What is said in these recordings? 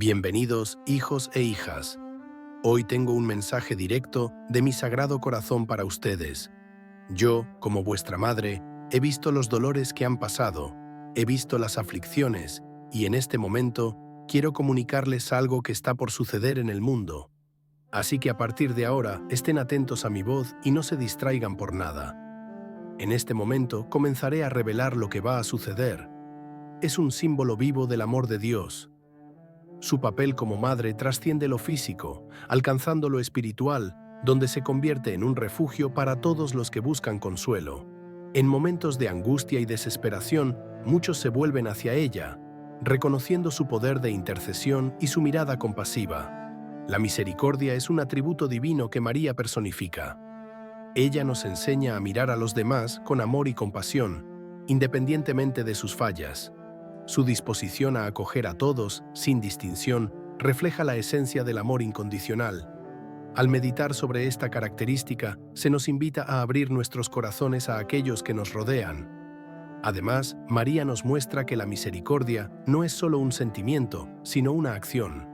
Bienvenidos, hijos e hijas. Hoy tengo un mensaje directo de mi Sagrado Corazón para ustedes. Yo, como vuestra madre, he visto los dolores que han pasado, he visto las aflicciones, y en este momento quiero comunicarles algo que está por suceder en el mundo. Así que a partir de ahora, estén atentos a mi voz y no se distraigan por nada. En este momento comenzaré a revelar lo que va a suceder. Es un símbolo vivo del amor de Dios. Su papel como madre trasciende lo físico, alcanzando lo espiritual, donde se convierte en un refugio para todos los que buscan consuelo. En momentos de angustia y desesperación, muchos se vuelven hacia ella, reconociendo su poder de intercesión y su mirada compasiva. La misericordia es un atributo divino que María personifica. Ella nos enseña a mirar a los demás con amor y compasión, independientemente de sus fallas. Su disposición a acoger a todos, sin distinción, refleja la esencia del amor incondicional. Al meditar sobre esta característica, se nos invita a abrir nuestros corazones a aquellos que nos rodean. Además, María nos muestra que la misericordia no es solo un sentimiento, sino una acción.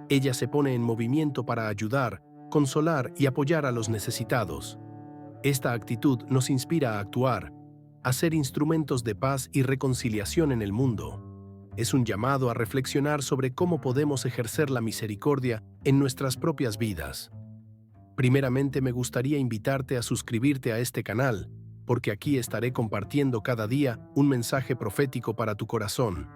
Ella se pone en movimiento para ayudar, consolar y apoyar a los necesitados. Esta actitud nos inspira a actuar, a ser instrumentos de paz y reconciliación en el mundo. Es un llamado a reflexionar sobre cómo podemos ejercer la misericordia en nuestras propias vidas. Primeramente me gustaría invitarte a suscribirte a este canal, porque aquí estaré compartiendo cada día un mensaje profético para tu corazón.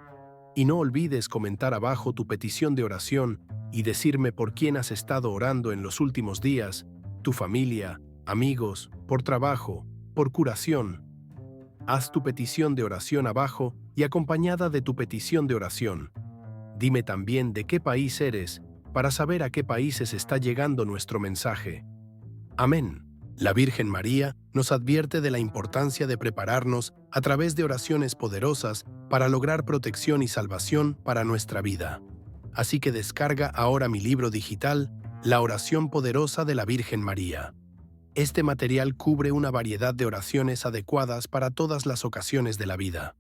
Y no olvides comentar abajo tu petición de oración y decirme por quién has estado orando en los últimos días, tu familia, amigos, por trabajo, por curación. Haz tu petición de oración abajo y acompañada de tu petición de oración. Dime también de qué país eres, para saber a qué países está llegando nuestro mensaje. Amén. La Virgen María nos advierte de la importancia de prepararnos a través de oraciones poderosas para lograr protección y salvación para nuestra vida. Así que descarga ahora mi libro digital, La oración poderosa de la Virgen María. Este material cubre una variedad de oraciones adecuadas para todas las ocasiones de la vida.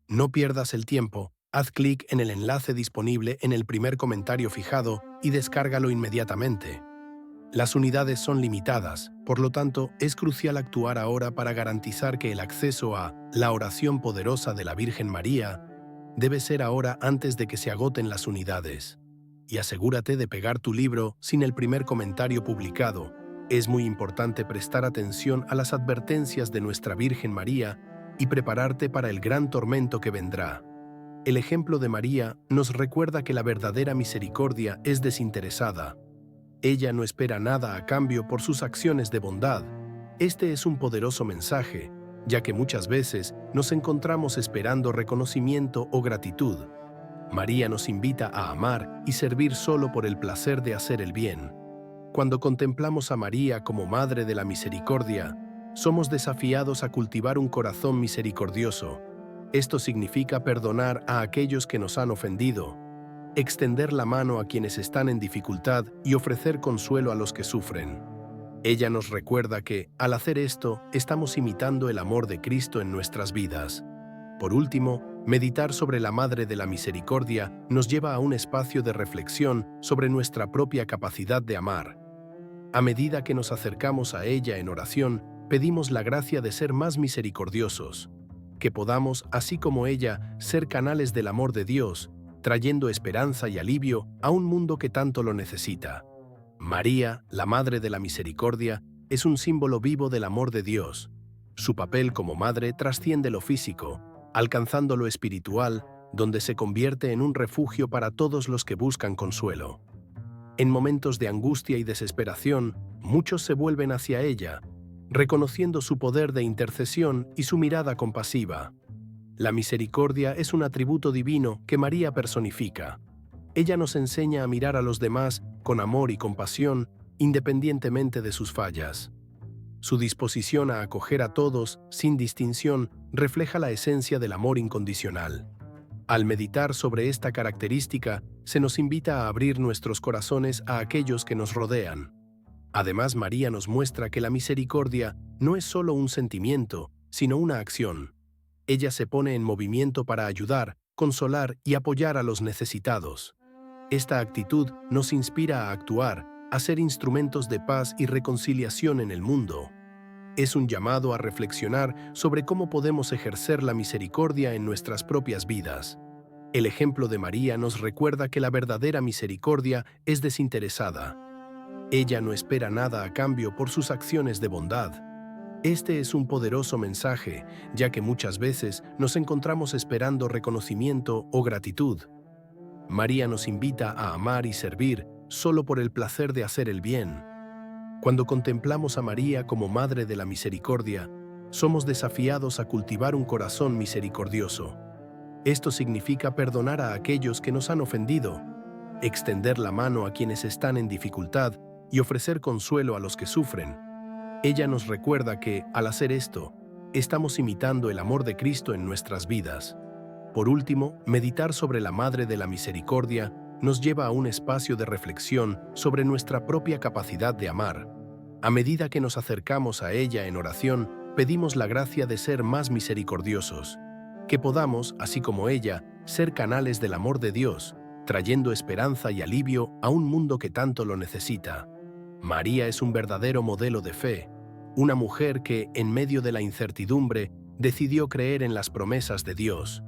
No pierdas el tiempo, haz clic en el enlace disponible en el primer comentario fijado y descárgalo inmediatamente. Las unidades son limitadas, por lo tanto, es crucial actuar ahora para garantizar que el acceso a la oración poderosa de la Virgen María debe ser ahora antes de que se agoten las unidades. Y asegúrate de pegar tu libro sin el primer comentario publicado. Es muy importante prestar atención a las advertencias de nuestra Virgen María y prepararte para el gran tormento que vendrá. El ejemplo de María nos recuerda que la verdadera misericordia es desinteresada. Ella no espera nada a cambio por sus acciones de bondad. Este es un poderoso mensaje, ya que muchas veces nos encontramos esperando reconocimiento o gratitud. María nos invita a amar y servir solo por el placer de hacer el bien. Cuando contemplamos a María como Madre de la Misericordia, somos desafiados a cultivar un corazón misericordioso. Esto significa perdonar a aquellos que nos han ofendido, extender la mano a quienes están en dificultad y ofrecer consuelo a los que sufren. Ella nos recuerda que, al hacer esto, estamos imitando el amor de Cristo en nuestras vidas. Por último, meditar sobre la Madre de la Misericordia nos lleva a un espacio de reflexión sobre nuestra propia capacidad de amar. A medida que nos acercamos a ella en oración, pedimos la gracia de ser más misericordiosos, que podamos, así como ella, ser canales del amor de Dios, trayendo esperanza y alivio a un mundo que tanto lo necesita. María, la Madre de la Misericordia, es un símbolo vivo del amor de Dios. Su papel como madre trasciende lo físico, alcanzando lo espiritual, donde se convierte en un refugio para todos los que buscan consuelo. En momentos de angustia y desesperación, muchos se vuelven hacia ella, reconociendo su poder de intercesión y su mirada compasiva. La misericordia es un atributo divino que María personifica. Ella nos enseña a mirar a los demás con amor y compasión, independientemente de sus fallas. Su disposición a acoger a todos, sin distinción, refleja la esencia del amor incondicional. Al meditar sobre esta característica, se nos invita a abrir nuestros corazones a aquellos que nos rodean. Además, María nos muestra que la misericordia no es solo un sentimiento, sino una acción. Ella se pone en movimiento para ayudar, consolar y apoyar a los necesitados. Esta actitud nos inspira a actuar, a ser instrumentos de paz y reconciliación en el mundo. Es un llamado a reflexionar sobre cómo podemos ejercer la misericordia en nuestras propias vidas. El ejemplo de María nos recuerda que la verdadera misericordia es desinteresada. Ella no espera nada a cambio por sus acciones de bondad. Este es un poderoso mensaje, ya que muchas veces nos encontramos esperando reconocimiento o gratitud. María nos invita a amar y servir solo por el placer de hacer el bien. Cuando contemplamos a María como Madre de la Misericordia, somos desafiados a cultivar un corazón misericordioso. Esto significa perdonar a aquellos que nos han ofendido, extender la mano a quienes están en dificultad y ofrecer consuelo a los que sufren. Ella nos recuerda que, al hacer esto, estamos imitando el amor de Cristo en nuestras vidas. Por último, meditar sobre la Madre de la Misericordia nos lleva a un espacio de reflexión sobre nuestra propia capacidad de amar. A medida que nos acercamos a ella en oración, pedimos la gracia de ser más misericordiosos, que podamos, así como ella, ser canales del amor de Dios, trayendo esperanza y alivio a un mundo que tanto lo necesita. María es un verdadero modelo de fe, una mujer que, en medio de la incertidumbre, decidió creer en las promesas de Dios.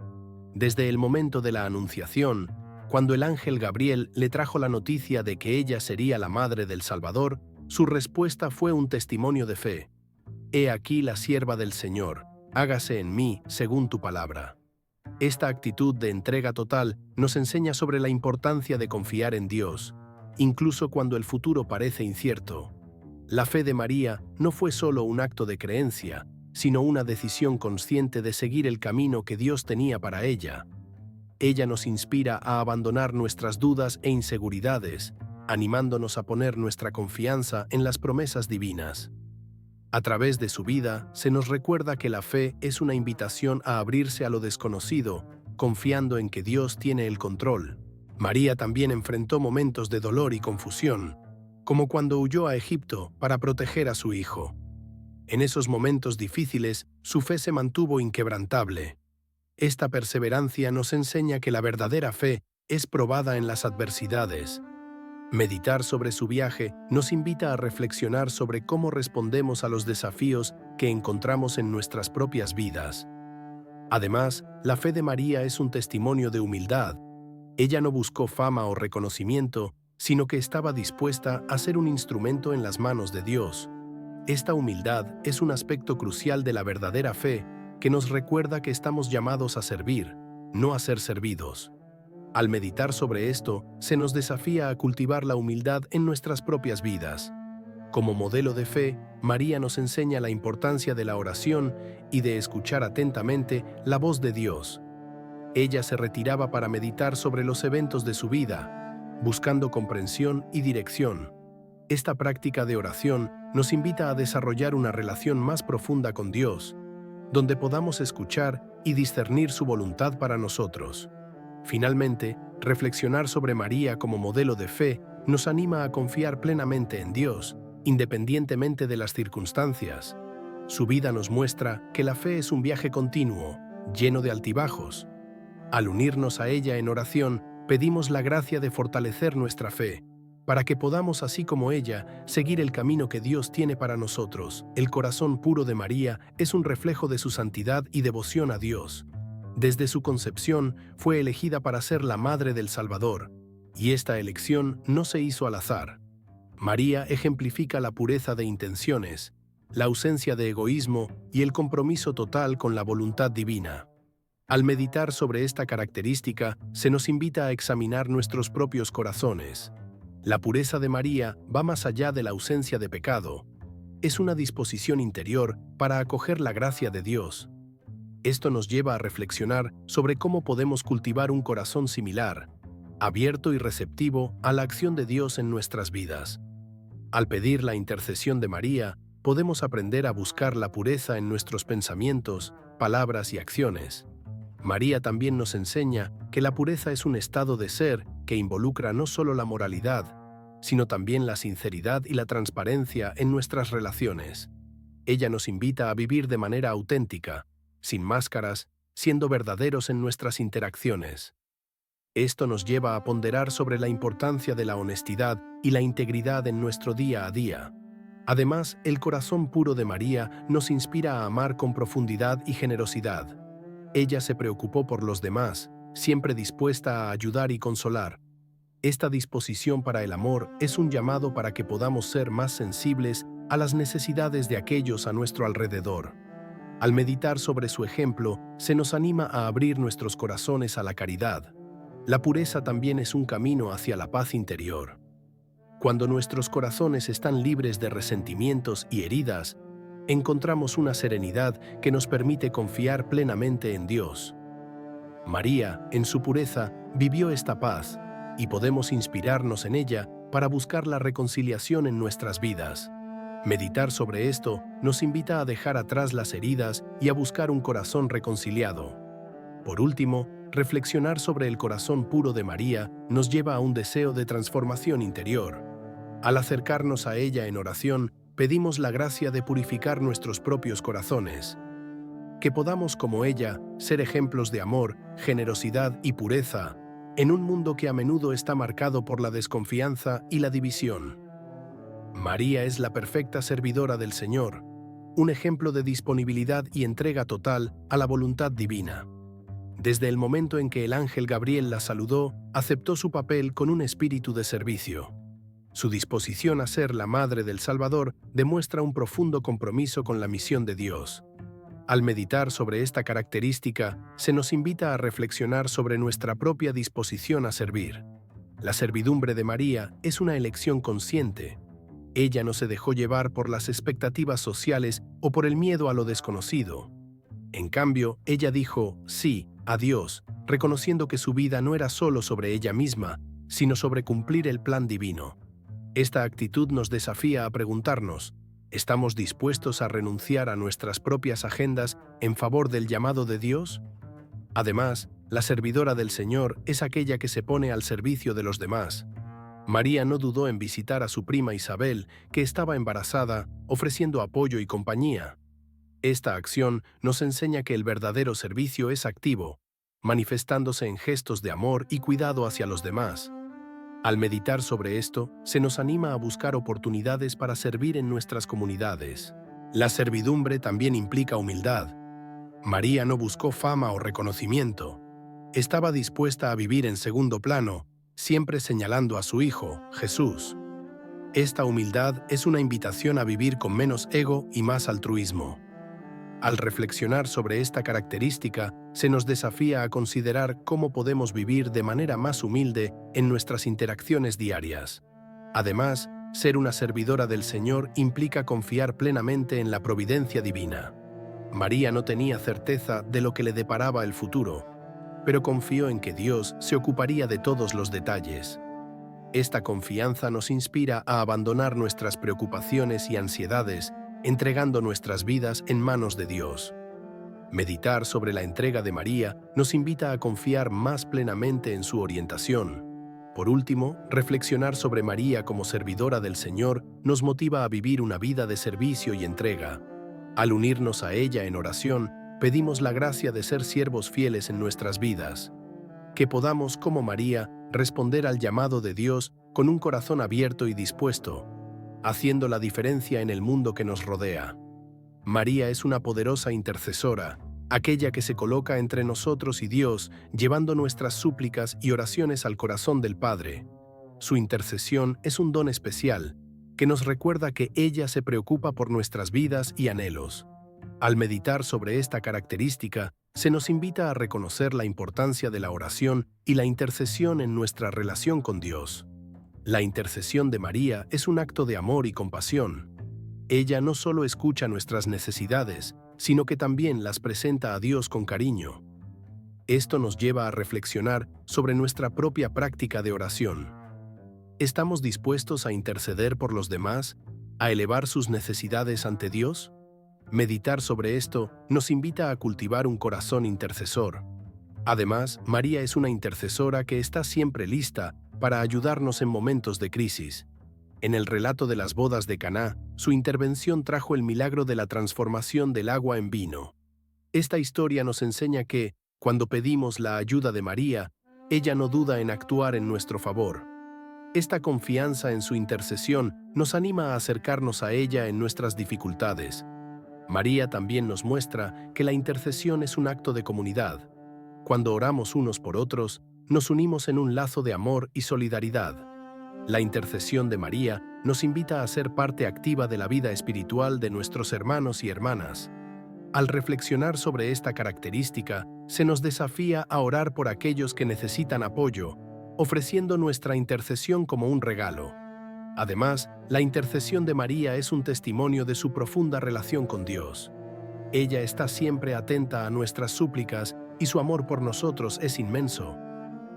Desde el momento de la Anunciación, cuando el ángel Gabriel le trajo la noticia de que ella sería la madre del Salvador, su respuesta fue un testimonio de fe. «He aquí la sierva del Señor, hágase en mí según tu palabra». Esta actitud de entrega total nos enseña sobre la importancia de confiar en Dios, incluso cuando el futuro parece incierto. La fe de María no fue solo un acto de creencia, sino una decisión consciente de seguir el camino que Dios tenía para ella. Ella nos inspira a abandonar nuestras dudas e inseguridades, animándonos a poner nuestra confianza en las promesas divinas. A través de su vida, se nos recuerda que la fe es una invitación a abrirse a lo desconocido, confiando en que Dios tiene el control. María también enfrentó momentos de dolor y confusión, como cuando huyó a Egipto para proteger a su hijo. En esos momentos difíciles, su fe se mantuvo inquebrantable. Esta perseverancia nos enseña que la verdadera fe es probada en las adversidades. Meditar sobre su viaje nos invita a reflexionar sobre cómo respondemos a los desafíos que encontramos en nuestras propias vidas. Además, la fe de María es un testimonio de humildad. Ella no buscó fama o reconocimiento, sino que estaba dispuesta a ser un instrumento en las manos de Dios. Esta humildad es un aspecto crucial de la verdadera fe que nos recuerda que estamos llamados a servir, no a ser servidos. Al meditar sobre esto, se nos desafía a cultivar la humildad en nuestras propias vidas. Como modelo de fe, María nos enseña la importancia de la oración y de escuchar atentamente la voz de Dios. Ella se retiraba para meditar sobre los eventos de su vida, buscando comprensión y dirección. Esta práctica de oración nos invita a desarrollar una relación más profunda con Dios, donde podamos escuchar y discernir su voluntad para nosotros. Finalmente, reflexionar sobre María como modelo de fe nos anima a confiar plenamente en Dios, independientemente de las circunstancias. Su vida nos muestra que la fe es un viaje continuo, lleno de altibajos. Al unirnos a ella en oración, pedimos la gracia de fortalecer nuestra fe, para que podamos, así como ella, seguir el camino que Dios tiene para nosotros. El corazón puro de María es un reflejo de su santidad y devoción a Dios. Desde su concepción, fue elegida para ser la madre del Salvador, y esta elección no se hizo al azar. María ejemplifica la pureza de intenciones, la ausencia de egoísmo y el compromiso total con la voluntad divina. Al meditar sobre esta característica, se nos invita a examinar nuestros propios corazones. La pureza de María va más allá de la ausencia de pecado. Es una disposición interior para acoger la gracia de Dios. Esto nos lleva a reflexionar sobre cómo podemos cultivar un corazón similar, abierto y receptivo a la acción de Dios en nuestras vidas. Al pedir la intercesión de María, podemos aprender a buscar la pureza en nuestros pensamientos, palabras y acciones. María también nos enseña que la pureza es un estado de ser que involucra no solo la moralidad, sino también la sinceridad y la transparencia en nuestras relaciones. Ella nos invita a vivir de manera auténtica, sin máscaras, siendo verdaderos en nuestras interacciones. Esto nos lleva a ponderar sobre la importancia de la honestidad y la integridad en nuestro día a día. Además, el corazón puro de María nos inspira a amar con profundidad y generosidad. Ella se preocupó por los demás, siempre dispuesta a ayudar y consolar. Esta disposición para el amor es un llamado para que podamos ser más sensibles a las necesidades de aquellos a nuestro alrededor. Al meditar sobre su ejemplo, se nos anima a abrir nuestros corazones a la caridad. La pureza también es un camino hacia la paz interior. Cuando nuestros corazones están libres de resentimientos y heridas, encontramos una serenidad que nos permite confiar plenamente en Dios. María, en su pureza, vivió esta paz, y podemos inspirarnos en ella para buscar la reconciliación en nuestras vidas. Meditar sobre esto nos invita a dejar atrás las heridas y a buscar un corazón reconciliado. Por último, reflexionar sobre el corazón puro de María nos lleva a un deseo de transformación interior. Al acercarnos a ella en oración, pedimos la gracia de purificar nuestros propios corazones. Que podamos, como ella, ser ejemplos de amor, generosidad y pureza, en un mundo que a menudo está marcado por la desconfianza y la división. María es la perfecta servidora del Señor, un ejemplo de disponibilidad y entrega total a la voluntad divina. Desde el momento en que el ángel Gabriel la saludó, aceptó su papel con un espíritu de servicio. Su disposición a ser la madre del Salvador demuestra un profundo compromiso con la misión de Dios. Al meditar sobre esta característica, se nos invita a reflexionar sobre nuestra propia disposición a servir. La servidumbre de María es una elección consciente. Ella no se dejó llevar por las expectativas sociales o por el miedo a lo desconocido. En cambio, ella dijo sí a Dios, reconociendo que su vida no era solo sobre ella misma, sino sobre cumplir el plan divino. Esta actitud nos desafía a preguntarnos: ¿estamos dispuestos a renunciar a nuestras propias agendas en favor del llamado de Dios? Además, la servidora del Señor es aquella que se pone al servicio de los demás. María no dudó en visitar a su prima Isabel, que estaba embarazada, ofreciendo apoyo y compañía. Esta acción nos enseña que el verdadero servicio es activo, manifestándose en gestos de amor y cuidado hacia los demás. Al meditar sobre esto, se nos anima a buscar oportunidades para servir en nuestras comunidades. La servidumbre también implica humildad. María no buscó fama o reconocimiento. Estaba dispuesta a vivir en segundo plano, siempre señalando a su Hijo, Jesús. Esta humildad es una invitación a vivir con menos ego y más altruismo. Al reflexionar sobre esta característica, se nos desafía a considerar cómo podemos vivir de manera más humilde en nuestras interacciones diarias. Además, ser una servidora del Señor implica confiar plenamente en la providencia divina. María no tenía certeza de lo que le deparaba el futuro, pero confió en que Dios se ocuparía de todos los detalles. Esta confianza nos inspira a abandonar nuestras preocupaciones y ansiedades, entregando nuestras vidas en manos de Dios. Meditar sobre la entrega de María nos invita a confiar más plenamente en su orientación. Por último, reflexionar sobre María como servidora del Señor nos motiva a vivir una vida de servicio y entrega. Al unirnos a ella en oración, pedimos la gracia de ser siervos fieles en nuestras vidas. Que podamos, como María, responder al llamado de Dios con un corazón abierto y dispuesto, haciendo la diferencia en el mundo que nos rodea. María es una poderosa intercesora, aquella que se coloca entre nosotros y Dios, llevando nuestras súplicas y oraciones al corazón del Padre. Su intercesión es un don especial, que nos recuerda que ella se preocupa por nuestras vidas y anhelos. Al meditar sobre esta característica, se nos invita a reconocer la importancia de la oración y la intercesión en nuestra relación con Dios. La intercesión de María es un acto de amor y compasión. Ella no solo escucha nuestras necesidades, sino que también las presenta a Dios con cariño. Esto nos lleva a reflexionar sobre nuestra propia práctica de oración. ¿Estamos dispuestos a interceder por los demás, a elevar sus necesidades ante Dios? Meditar sobre esto nos invita a cultivar un corazón intercesor. Además, María es una intercesora que está siempre lista para ayudarnos en momentos de crisis. En el relato de las bodas de Caná, su intervención trajo el milagro de la transformación del agua en vino. Esta historia nos enseña que, cuando pedimos la ayuda de María, ella no duda en actuar en nuestro favor. Esta confianza en su intercesión nos anima a acercarnos a ella en nuestras dificultades. María también nos muestra que la intercesión es un acto de comunidad. Cuando oramos unos por otros, nos unimos en un lazo de amor y solidaridad. La intercesión de María nos invita a ser parte activa de la vida espiritual de nuestros hermanos y hermanas. Al reflexionar sobre esta característica, se nos desafía a orar por aquellos que necesitan apoyo, ofreciendo nuestra intercesión como un regalo. Además, la intercesión de María es un testimonio de su profunda relación con Dios. Ella está siempre atenta a nuestras súplicas y su amor por nosotros es inmenso.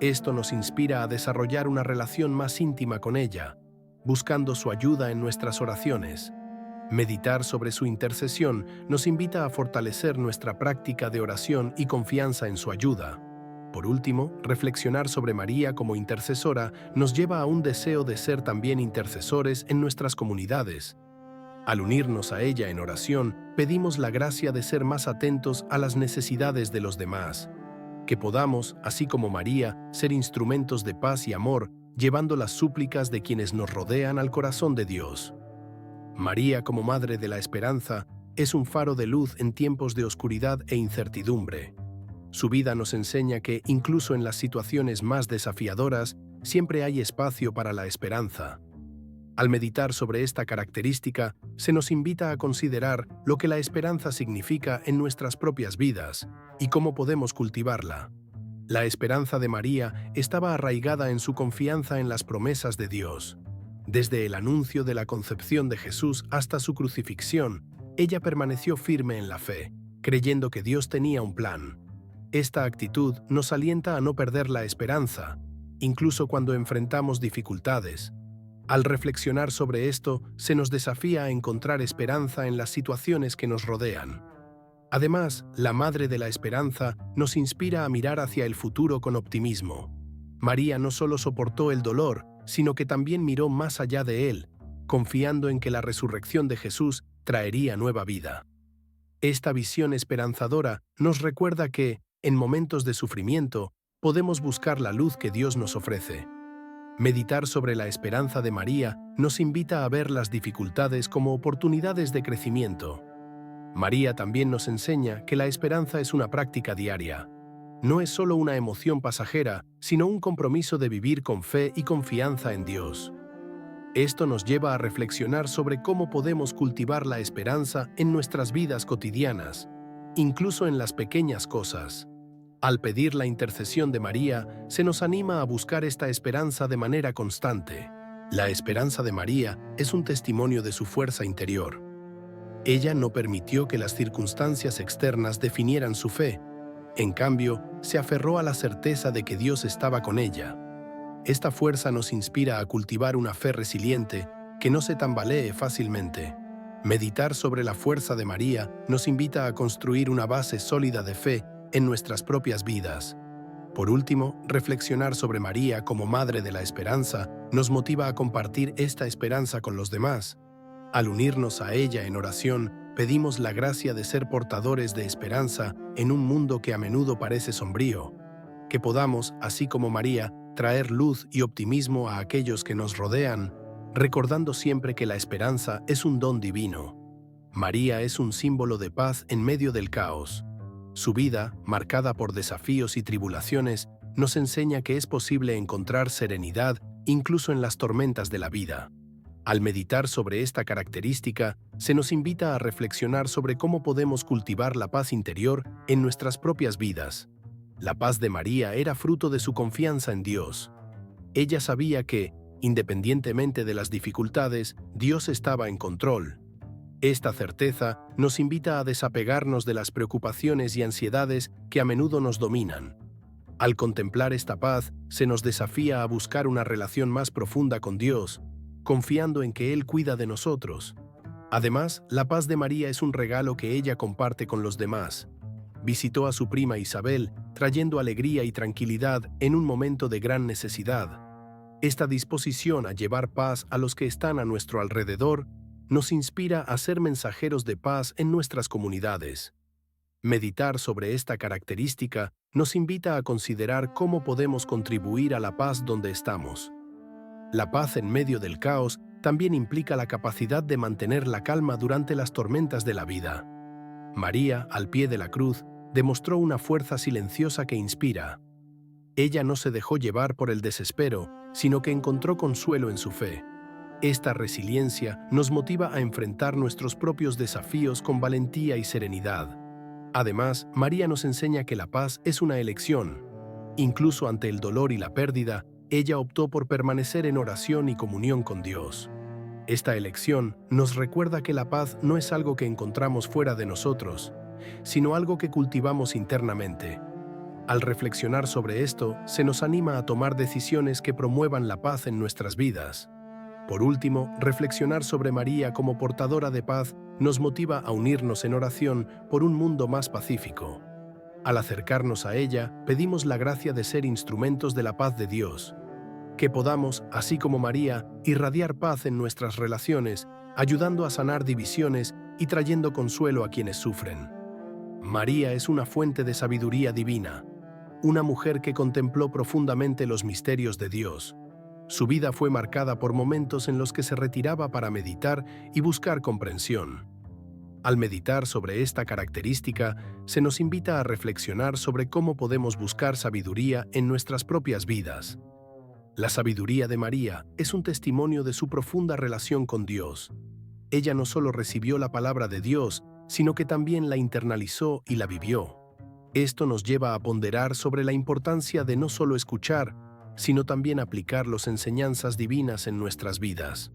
Esto nos inspira a desarrollar una relación más íntima con ella, buscando su ayuda en nuestras oraciones. Meditar sobre su intercesión nos invita a fortalecer nuestra práctica de oración y confianza en su ayuda. Por último, reflexionar sobre María como intercesora nos lleva a un deseo de ser también intercesores en nuestras comunidades. Al unirnos a ella en oración, pedimos la gracia de ser más atentos a las necesidades de los demás. Que podamos, así como María, ser instrumentos de paz y amor, llevando las súplicas de quienes nos rodean al corazón de Dios. María, como Madre de la Esperanza, es un faro de luz en tiempos de oscuridad e incertidumbre. Su vida nos enseña que, incluso en las situaciones más desafiadoras, siempre hay espacio para la esperanza. Al meditar sobre esta característica, se nos invita a considerar lo que la esperanza significa en nuestras propias vidas y cómo podemos cultivarla. La esperanza de María estaba arraigada en su confianza en las promesas de Dios. Desde el anuncio de la concepción de Jesús hasta su crucifixión, ella permaneció firme en la fe, creyendo que Dios tenía un plan. Esta actitud nos alienta a no perder la esperanza, incluso cuando enfrentamos dificultades. Al reflexionar sobre esto, se nos desafía a encontrar esperanza en las situaciones que nos rodean. Además, la Madre de la Esperanza nos inspira a mirar hacia el futuro con optimismo. María no solo soportó el dolor, sino que también miró más allá de él, confiando en que la resurrección de Jesús traería nueva vida. Esta visión esperanzadora nos recuerda que, en momentos de sufrimiento, podemos buscar la luz que Dios nos ofrece. Meditar sobre la esperanza de María nos invita a ver las dificultades como oportunidades de crecimiento. María también nos enseña que la esperanza es una práctica diaria. No es solo una emoción pasajera, sino un compromiso de vivir con fe y confianza en Dios. Esto nos lleva a reflexionar sobre cómo podemos cultivar la esperanza en nuestras vidas cotidianas, incluso en las pequeñas cosas. Al pedir la intercesión de María, se nos anima a buscar esta esperanza de manera constante. La esperanza de María es un testimonio de su fuerza interior. Ella no permitió que las circunstancias externas definieran su fe. En cambio, se aferró a la certeza de que Dios estaba con ella. Esta fuerza nos inspira a cultivar una fe resiliente que no se tambalee fácilmente. Meditar sobre la fuerza de María nos invita a construir una base sólida de fe en nuestras propias vidas. Por último, reflexionar sobre María como Madre de la Esperanza nos motiva a compartir esta esperanza con los demás. Al unirnos a ella en oración, pedimos la gracia de ser portadores de esperanza en un mundo que a menudo parece sombrío. Que podamos, así como María, traer luz y optimismo a aquellos que nos rodean, recordando siempre que la esperanza es un don divino. María es un símbolo de paz en medio del caos. Su vida, marcada por desafíos y tribulaciones, nos enseña que es posible encontrar serenidad incluso en las tormentas de la vida. Al meditar sobre esta característica, se nos invita a reflexionar sobre cómo podemos cultivar la paz interior en nuestras propias vidas. La paz de María era fruto de su confianza en Dios. Ella sabía que, independientemente de las dificultades, Dios estaba en control. Esta certeza nos invita a desapegarnos de las preocupaciones y ansiedades que a menudo nos dominan. Al contemplar esta paz, se nos desafía a buscar una relación más profunda con Dios, confiando en que Él cuida de nosotros. Además, la paz de María es un regalo que ella comparte con los demás. Visitó a su prima Isabel, trayendo alegría y tranquilidad en un momento de gran necesidad. Esta disposición a llevar paz a los que están a nuestro alrededor nos inspira a ser mensajeros de paz en nuestras comunidades. Meditar sobre esta característica nos invita a considerar cómo podemos contribuir a la paz donde estamos. La paz en medio del caos también implica la capacidad de mantener la calma durante las tormentas de la vida. María, al pie de la cruz, demostró una fuerza silenciosa que inspira. Ella no se dejó llevar por el desespero, sino que encontró consuelo en su fe. Esta resiliencia nos motiva a enfrentar nuestros propios desafíos con valentía y serenidad. Además, María nos enseña que la paz es una elección. Incluso ante el dolor y la pérdida, ella optó por permanecer en oración y comunión con Dios. Esta elección nos recuerda que la paz no es algo que encontramos fuera de nosotros, sino algo que cultivamos internamente. Al reflexionar sobre esto, se nos anima a tomar decisiones que promuevan la paz en nuestras vidas. Por último, reflexionar sobre María como portadora de paz nos motiva a unirnos en oración por un mundo más pacífico. Al acercarnos a ella, pedimos la gracia de ser instrumentos de la paz de Dios. Que podamos, así como María, irradiar paz en nuestras relaciones, ayudando a sanar divisiones y trayendo consuelo a quienes sufren. María es una fuente de sabiduría divina, una mujer que contempló profundamente los misterios de Dios. Su vida fue marcada por momentos en los que se retiraba para meditar y buscar comprensión. Al meditar sobre esta característica, se nos invita a reflexionar sobre cómo podemos buscar sabiduría en nuestras propias vidas. La sabiduría de María es un testimonio de su profunda relación con Dios. Ella no solo recibió la palabra de Dios, sino que también la internalizó y la vivió. Esto nos lleva a ponderar sobre la importancia de no solo escuchar, sino también aplicar las enseñanzas divinas en nuestras vidas.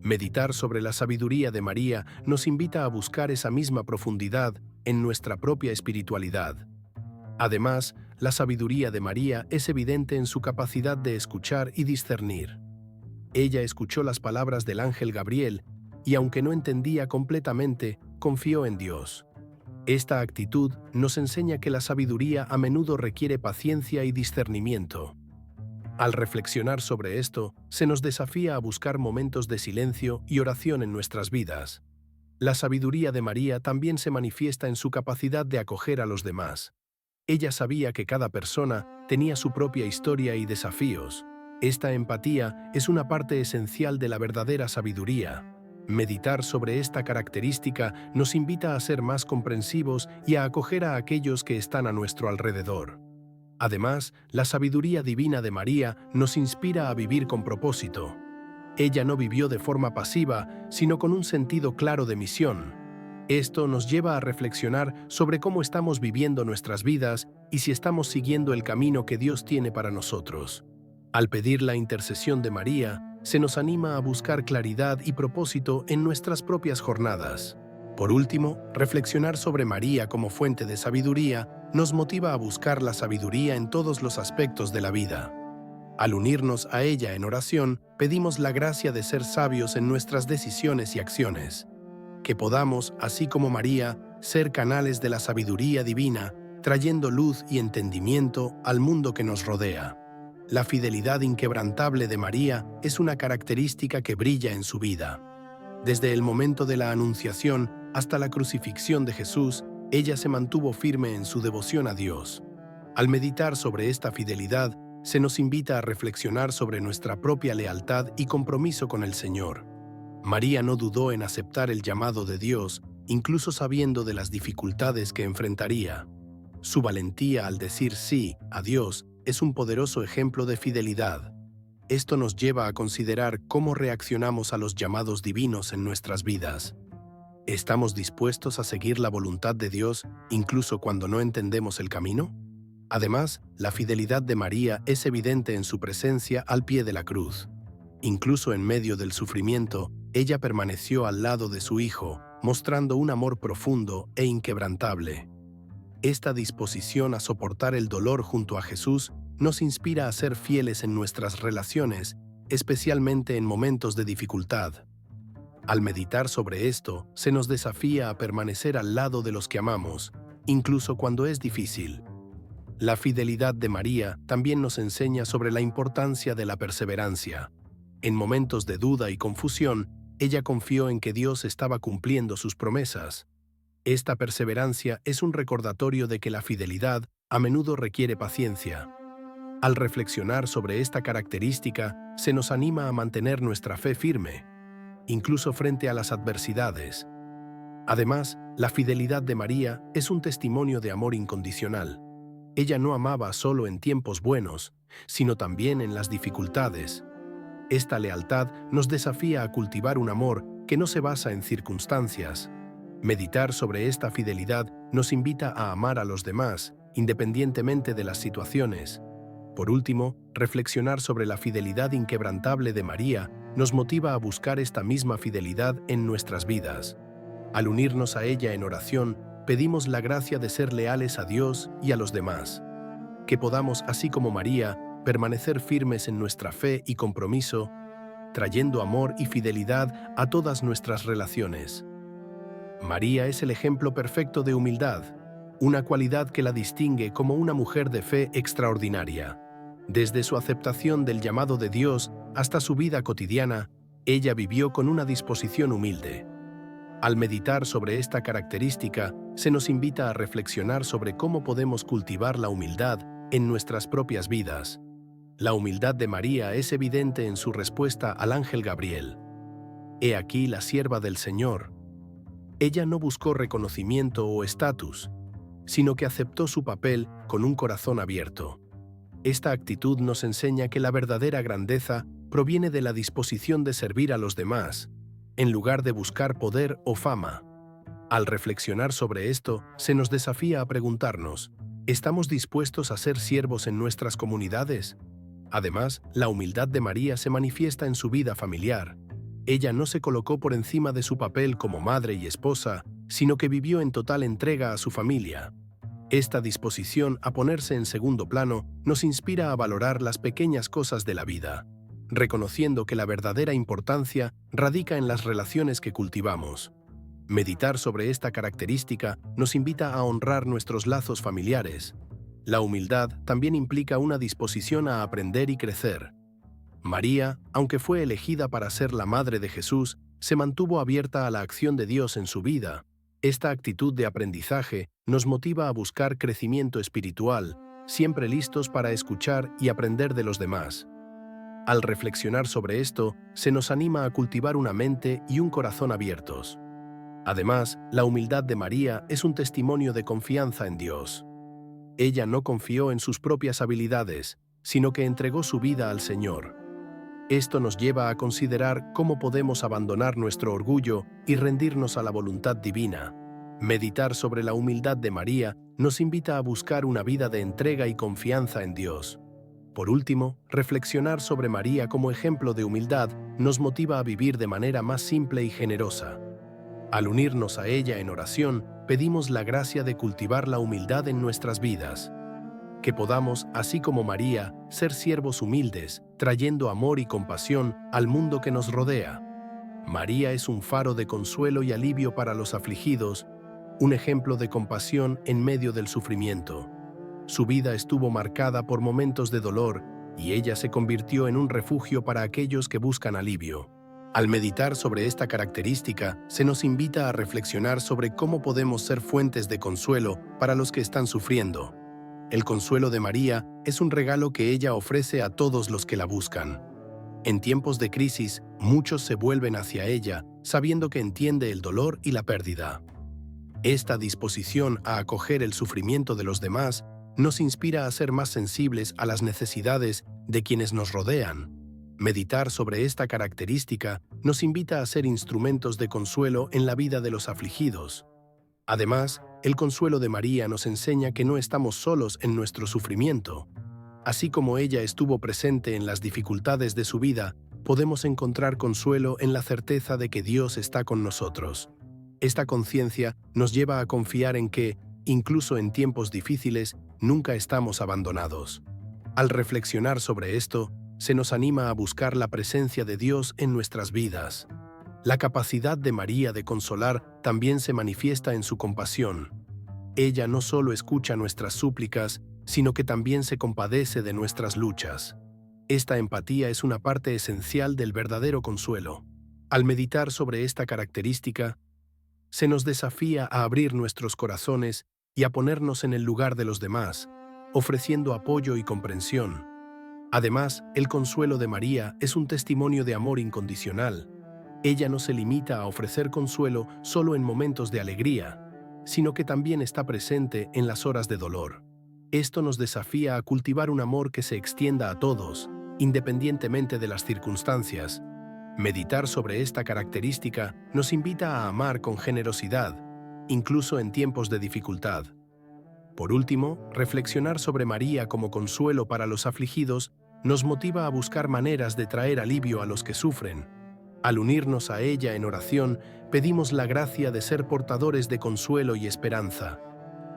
Meditar sobre la sabiduría de María nos invita a buscar esa misma profundidad en nuestra propia espiritualidad. Además, la sabiduría de María es evidente en su capacidad de escuchar y discernir. Ella escuchó las palabras del ángel Gabriel y, aunque no entendía completamente, confió en Dios. Esta actitud nos enseña que la sabiduría a menudo requiere paciencia y discernimiento. Al reflexionar sobre esto, se nos desafía a buscar momentos de silencio y oración en nuestras vidas. La sabiduría de María también se manifiesta en su capacidad de acoger a los demás. Ella sabía que cada persona tenía su propia historia y desafíos. Esta empatía es una parte esencial de la verdadera sabiduría. Meditar sobre esta característica nos invita a ser más comprensivos y a acoger a aquellos que están a nuestro alrededor. Además, la sabiduría divina de María nos inspira a vivir con propósito. Ella no vivió de forma pasiva, sino con un sentido claro de misión. Esto nos lleva a reflexionar sobre cómo estamos viviendo nuestras vidas y si estamos siguiendo el camino que Dios tiene para nosotros. Al pedir la intercesión de María, se nos anima a buscar claridad y propósito en nuestras propias jornadas. Por último, reflexionar sobre María como fuente de sabiduría nos motiva a buscar la sabiduría en todos los aspectos de la vida. Al unirnos a ella en oración, pedimos la gracia de ser sabios en nuestras decisiones y acciones. Que podamos, así como María, ser canales de la sabiduría divina, trayendo luz y entendimiento al mundo que nos rodea. La fidelidad inquebrantable de María es una característica que brilla en su vida. Desde el momento de la Anunciación hasta la crucifixión de Jesús, ella se mantuvo firme en su devoción a Dios. Al meditar sobre esta fidelidad, se nos invita a reflexionar sobre nuestra propia lealtad y compromiso con el Señor. María no dudó en aceptar el llamado de Dios, incluso sabiendo de las dificultades que enfrentaría. Su valentía al decir sí a Dios es un poderoso ejemplo de fidelidad. Esto nos lleva a considerar cómo reaccionamos a los llamados divinos en nuestras vidas. ¿Estamos dispuestos a seguir la voluntad de Dios incluso cuando no entendemos el camino? Además, la fidelidad de María es evidente en su presencia al pie de la cruz. Incluso en medio del sufrimiento, ella permaneció al lado de su Hijo, mostrando un amor profundo e inquebrantable. Esta disposición a soportar el dolor junto a Jesús nos inspira a ser fieles en nuestras relaciones, especialmente en momentos de dificultad. Al meditar sobre esto, se nos desafía a permanecer al lado de los que amamos, incluso cuando es difícil. La fidelidad de María también nos enseña sobre la importancia de la perseverancia. En momentos de duda y confusión, ella confió en que Dios estaba cumpliendo sus promesas. Esta perseverancia es un recordatorio de que la fidelidad a menudo requiere paciencia. Al reflexionar sobre esta característica, se nos anima a mantener nuestra fe firme, incluso frente a las adversidades. Además, la fidelidad de María es un testimonio de amor incondicional. Ella no amaba solo en tiempos buenos, sino también en las dificultades. Esta lealtad nos desafía a cultivar un amor que no se basa en circunstancias. Meditar sobre esta fidelidad nos invita a amar a los demás, independientemente de las situaciones. Por último, reflexionar sobre la fidelidad inquebrantable de María nos motiva a buscar esta misma fidelidad en nuestras vidas. Al unirnos a ella en oración, pedimos la gracia de ser leales a Dios y a los demás. Que podamos, así como María, permanecer firmes en nuestra fe y compromiso, trayendo amor y fidelidad a todas nuestras relaciones. María es el ejemplo perfecto de humildad, una cualidad que la distingue como una mujer de fe extraordinaria. Desde su aceptación del llamado de Dios hasta su vida cotidiana, ella vivió con una disposición humilde. Al meditar sobre esta característica, se nos invita a reflexionar sobre cómo podemos cultivar la humildad en nuestras propias vidas. La humildad de María es evidente en su respuesta al ángel Gabriel. «He aquí la sierva del Señor». Ella no buscó reconocimiento o estatus, sino que aceptó su papel con un corazón abierto. Esta actitud nos enseña que la verdadera grandeza proviene de la disposición de servir a los demás, en lugar de buscar poder o fama. Al reflexionar sobre esto, se nos desafía a preguntarnos, ¿estamos dispuestos a ser siervos en nuestras comunidades? Además, la humildad de María se manifiesta en su vida familiar. Ella no se colocó por encima de su papel como madre y esposa, sino que vivió en total entrega a su familia. Esta disposición a ponerse en segundo plano nos inspira a valorar las pequeñas cosas de la vida, reconociendo que la verdadera importancia radica en las relaciones que cultivamos. Meditar sobre esta característica nos invita a honrar nuestros lazos familiares. La humildad también implica una disposición a aprender y crecer. María, aunque fue elegida para ser la madre de Jesús, se mantuvo abierta a la acción de Dios en su vida. Esta actitud de aprendizaje nos motiva a buscar crecimiento espiritual, siempre listos para escuchar y aprender de los demás. Al reflexionar sobre esto, se nos anima a cultivar una mente y un corazón abiertos. Además, la humildad de María es un testimonio de confianza en Dios. Ella no confió en sus propias habilidades, sino que entregó su vida al Señor. Esto nos lleva a considerar cómo podemos abandonar nuestro orgullo y rendirnos a la voluntad divina. Meditar sobre la humildad de María nos invita a buscar una vida de entrega y confianza en Dios. Por último, reflexionar sobre María como ejemplo de humildad nos motiva a vivir de manera más simple y generosa. Al unirnos a ella en oración, pedimos la gracia de cultivar la humildad en nuestras vidas. Que podamos, así como María, ser siervos humildes, trayendo amor y compasión al mundo que nos rodea. María es un faro de consuelo y alivio para los afligidos, un ejemplo de compasión en medio del sufrimiento. Su vida estuvo marcada por momentos de dolor y ella se convirtió en un refugio para aquellos que buscan alivio. Al meditar sobre esta característica, se nos invita a reflexionar sobre cómo podemos ser fuentes de consuelo para los que están sufriendo. El consuelo de María es un regalo que ella ofrece a todos los que la buscan. En tiempos de crisis, muchos se vuelven hacia ella, sabiendo que entiende el dolor y la pérdida. Esta disposición a acoger el sufrimiento de los demás nos inspira a ser más sensibles a las necesidades de quienes nos rodean. Meditar sobre esta característica nos invita a ser instrumentos de consuelo en la vida de los afligidos. Además, el consuelo de María nos enseña que no estamos solos en nuestro sufrimiento. Así como ella estuvo presente en las dificultades de su vida, podemos encontrar consuelo en la certeza de que Dios está con nosotros. Esta conciencia nos lleva a confiar en que, incluso en tiempos difíciles, nunca estamos abandonados. Al reflexionar sobre esto, se nos anima a buscar la presencia de Dios en nuestras vidas. La capacidad de María de consolar también se manifiesta en su compasión. Ella no solo escucha nuestras súplicas, sino que también se compadece de nuestras luchas. Esta empatía es una parte esencial del verdadero consuelo. Al meditar sobre esta característica, se nos desafía a abrir nuestros corazones y a ponernos en el lugar de los demás, ofreciendo apoyo y comprensión. Además, el consuelo de María es un testimonio de amor incondicional. Ella no se limita a ofrecer consuelo solo en momentos de alegría, sino que también está presente en las horas de dolor. Esto nos desafía a cultivar un amor que se extienda a todos, independientemente de las circunstancias. Meditar sobre esta característica nos invita a amar con generosidad, incluso en tiempos de dificultad. Por último, reflexionar sobre María como consuelo para los afligidos nos motiva a buscar maneras de traer alivio a los que sufren. Al unirnos a ella en oración, pedimos la gracia de ser portadores de consuelo y esperanza.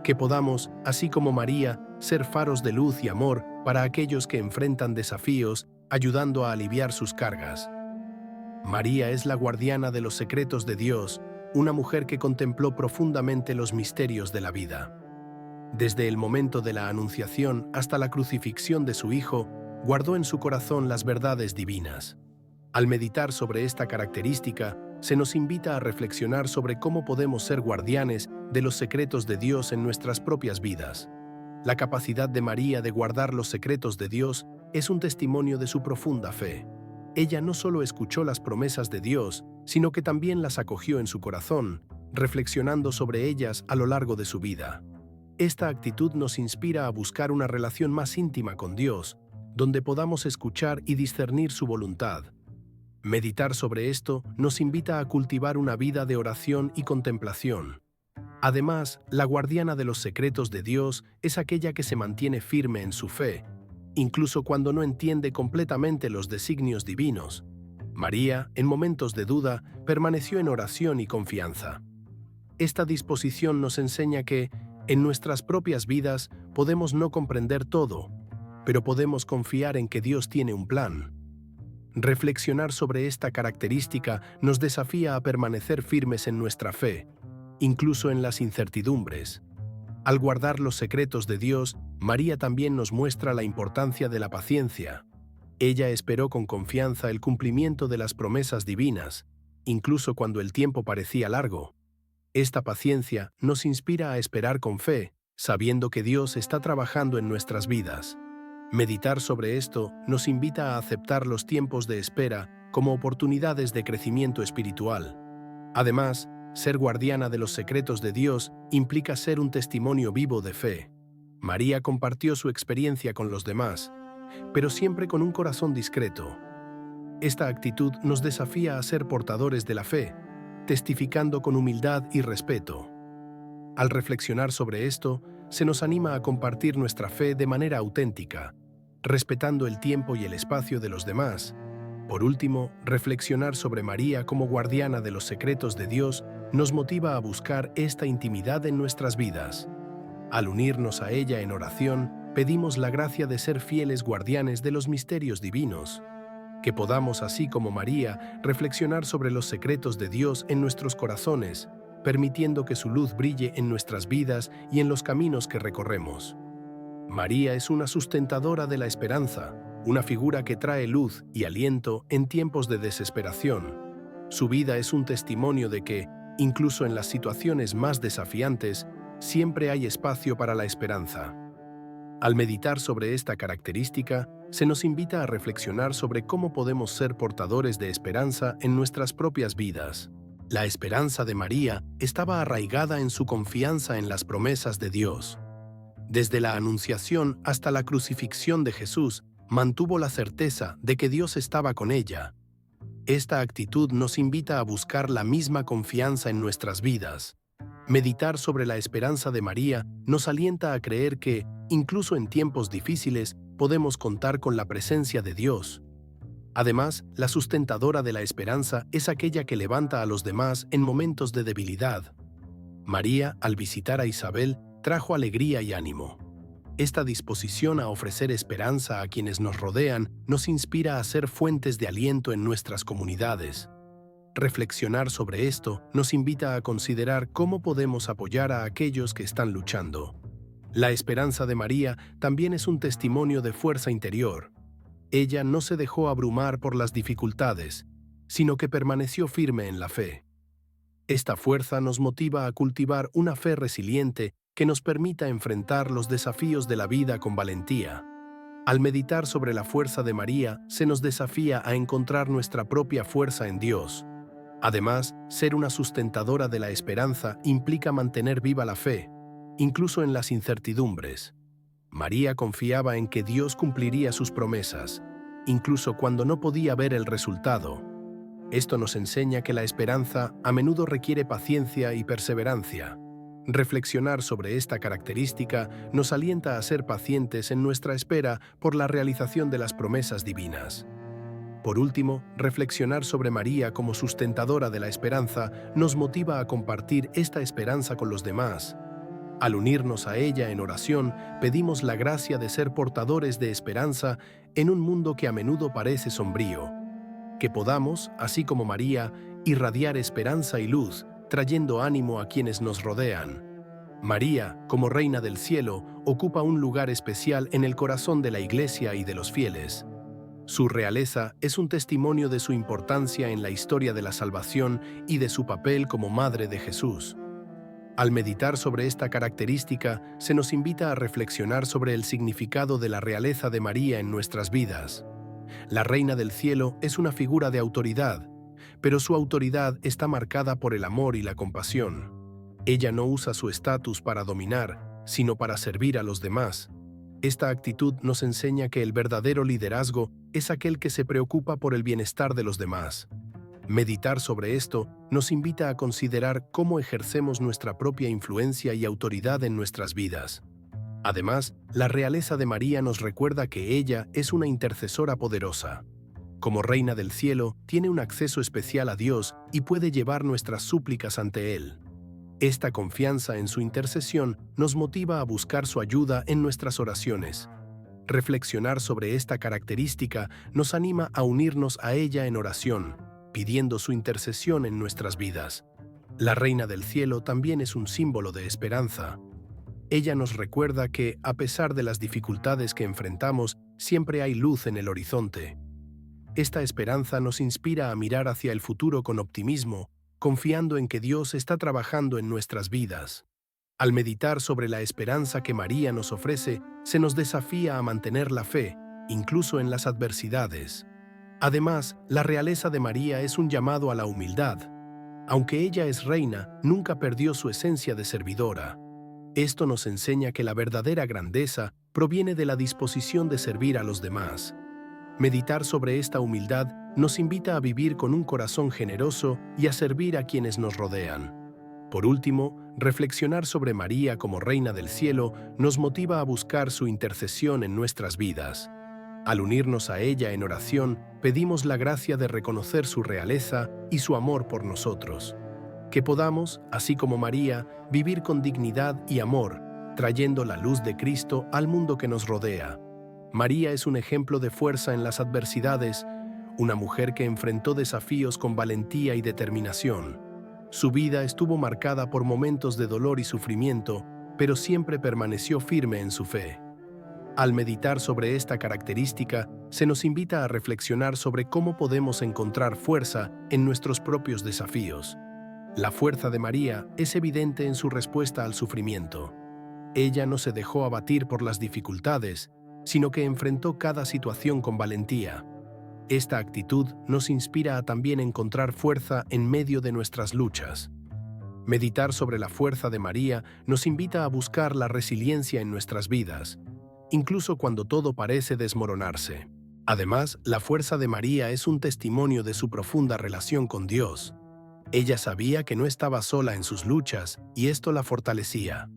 Que podamos, así como María, ser faros de luz y amor para aquellos que enfrentan desafíos, ayudando a aliviar sus cargas. María es la guardiana de los secretos de Dios, una mujer que contempló profundamente los misterios de la vida. Desde el momento de la Anunciación hasta la crucifixión de su Hijo, guardó en su corazón las verdades divinas. Al meditar sobre esta característica, se nos invita a reflexionar sobre cómo podemos ser guardianes de los secretos de Dios en nuestras propias vidas. La capacidad de María de guardar los secretos de Dios es un testimonio de su profunda fe. Ella no solo escuchó las promesas de Dios, sino que también las acogió en su corazón, reflexionando sobre ellas a lo largo de su vida. Esta actitud nos inspira a buscar una relación más íntima con Dios, donde podamos escuchar y discernir su voluntad. Meditar sobre esto nos invita a cultivar una vida de oración y contemplación. Además, la guardiana de los secretos de Dios es aquella que se mantiene firme en su fe, incluso cuando no entiende completamente los designios divinos. María, en momentos de duda, permaneció en oración y confianza. Esta disposición nos enseña que, en nuestras propias vidas, podemos no comprender todo, pero podemos confiar en que Dios tiene un plan. Reflexionar sobre esta característica nos desafía a permanecer firmes en nuestra fe, incluso en las incertidumbres. Al guardar los secretos de Dios, María también nos muestra la importancia de la paciencia. Ella esperó con confianza el cumplimiento de las promesas divinas, incluso cuando el tiempo parecía largo. Esta paciencia nos inspira a esperar con fe, sabiendo que Dios está trabajando en nuestras vidas. Meditar sobre esto nos invita a aceptar los tiempos de espera como oportunidades de crecimiento espiritual. Además, ser guardiana de los secretos de Dios implica ser un testimonio vivo de fe. María compartió su experiencia con los demás, pero siempre con un corazón discreto. Esta actitud nos desafía a ser portadores de la fe, testificando con humildad y respeto. Al reflexionar sobre esto, se nos anima a compartir nuestra fe de manera auténtica, respetando el tiempo y el espacio de los demás. Por último, reflexionar sobre María como guardiana de los secretos de Dios nos motiva a buscar esta intimidad en nuestras vidas. Al unirnos a ella en oración, pedimos la gracia de ser fieles guardianes de los misterios divinos. Que podamos, así como María, reflexionar sobre los secretos de Dios en nuestros corazones, permitiendo que su luz brille en nuestras vidas y en los caminos que recorremos. María es una sustentadora de la esperanza, una figura que trae luz y aliento en tiempos de desesperación. Su vida es un testimonio de que, incluso en las situaciones más desafiantes, siempre hay espacio para la esperanza. Al meditar sobre esta característica, se nos invita a reflexionar sobre cómo podemos ser portadores de esperanza en nuestras propias vidas. La esperanza de María estaba arraigada en su confianza en las promesas de Dios. Desde la Anunciación hasta la crucifixión de Jesús, mantuvo la certeza de que Dios estaba con ella. Esta actitud nos invita a buscar la misma confianza en nuestras vidas. Meditar sobre la esperanza de María nos alienta a creer que, incluso en tiempos difíciles, podemos contar con la presencia de Dios. Además, la sustentadora de la esperanza es aquella que levanta a los demás en momentos de debilidad. María, al visitar a Isabel, trajo alegría y ánimo. Esta disposición a ofrecer esperanza a quienes nos rodean nos inspira a ser fuentes de aliento en nuestras comunidades. Reflexionar sobre esto nos invita a considerar cómo podemos apoyar a aquellos que están luchando. La esperanza de María también es un testimonio de fuerza interior. Ella no se dejó abrumar por las dificultades, sino que permaneció firme en la fe. Esta fuerza nos motiva a cultivar una fe resiliente que nos permita enfrentar los desafíos de la vida con valentía. Al meditar sobre la fuerza de María, se nos desafía a encontrar nuestra propia fuerza en Dios. Además, ser una sustentadora de la esperanza implica mantener viva la fe, incluso en las incertidumbres. María confiaba en que Dios cumpliría sus promesas, incluso cuando no podía ver el resultado. Esto nos enseña que la esperanza a menudo requiere paciencia y perseverancia. Reflexionar sobre esta característica nos alienta a ser pacientes en nuestra espera por la realización de las promesas divinas. Por último, reflexionar sobre María como sustentadora de la esperanza nos motiva a compartir esta esperanza con los demás. Al unirnos a ella en oración, pedimos la gracia de ser portadores de esperanza en un mundo que a menudo parece sombrío. Que podamos, así como María, irradiar esperanza y luz, trayendo ánimo a quienes nos rodean. María, como Reina del Cielo, ocupa un lugar especial en el corazón de la Iglesia y de los fieles. Su realeza es un testimonio de su importancia en la historia de la salvación y de su papel como Madre de Jesús. Al meditar sobre esta característica, se nos invita a reflexionar sobre el significado de la realeza de María en nuestras vidas. La Reina del Cielo es una figura de autoridad, pero su autoridad está marcada por el amor y la compasión. Ella no usa su estatus para dominar, sino para servir a los demás. Esta actitud nos enseña que el verdadero liderazgo es aquel que se preocupa por el bienestar de los demás. Meditar sobre esto nos invita a considerar cómo ejercemos nuestra propia influencia y autoridad en nuestras vidas. Además, la realeza de María nos recuerda que ella es una intercesora poderosa. Como Reina del Cielo, tiene un acceso especial a Dios y puede llevar nuestras súplicas ante Él. Esta confianza en su intercesión nos motiva a buscar su ayuda en nuestras oraciones. Reflexionar sobre esta característica nos anima a unirnos a ella en oración, pidiendo su intercesión en nuestras vidas. La Reina del Cielo también es un símbolo de esperanza. Ella nos recuerda que, a pesar de las dificultades que enfrentamos, siempre hay luz en el horizonte. Esta esperanza nos inspira a mirar hacia el futuro con optimismo, confiando en que Dios está trabajando en nuestras vidas. Al meditar sobre la esperanza que María nos ofrece, se nos desafía a mantener la fe, incluso en las adversidades. Además, la realeza de María es un llamado a la humildad. Aunque ella es reina, nunca perdió su esencia de servidora. Esto nos enseña que la verdadera grandeza proviene de la disposición de servir a los demás. Meditar sobre esta humildad nos invita a vivir con un corazón generoso y a servir a quienes nos rodean. Por último, reflexionar sobre María como Reina del Cielo nos motiva a buscar su intercesión en nuestras vidas. Al unirnos a ella en oración, pedimos la gracia de reconocer su realeza y su amor por nosotros. Que podamos, así como María, vivir con dignidad y amor, trayendo la luz de Cristo al mundo que nos rodea. María es un ejemplo de fuerza en las adversidades, una mujer que enfrentó desafíos con valentía y determinación. Su vida estuvo marcada por momentos de dolor y sufrimiento, pero siempre permaneció firme en su fe. Al meditar sobre esta característica, se nos invita a reflexionar sobre cómo podemos encontrar fuerza en nuestros propios desafíos. La fuerza de María es evidente en su respuesta al sufrimiento. Ella no se dejó abatir por las dificultades, sino que enfrentó cada situación con valentía. Esta actitud nos inspira a también encontrar fuerza en medio de nuestras luchas. Meditar sobre la fuerza de María nos invita a buscar la resiliencia en nuestras vidas, incluso cuando todo parece desmoronarse. Además, la fuerza de María es un testimonio de su profunda relación con Dios. Ella sabía que no estaba sola en sus luchas y esto la fortalecía.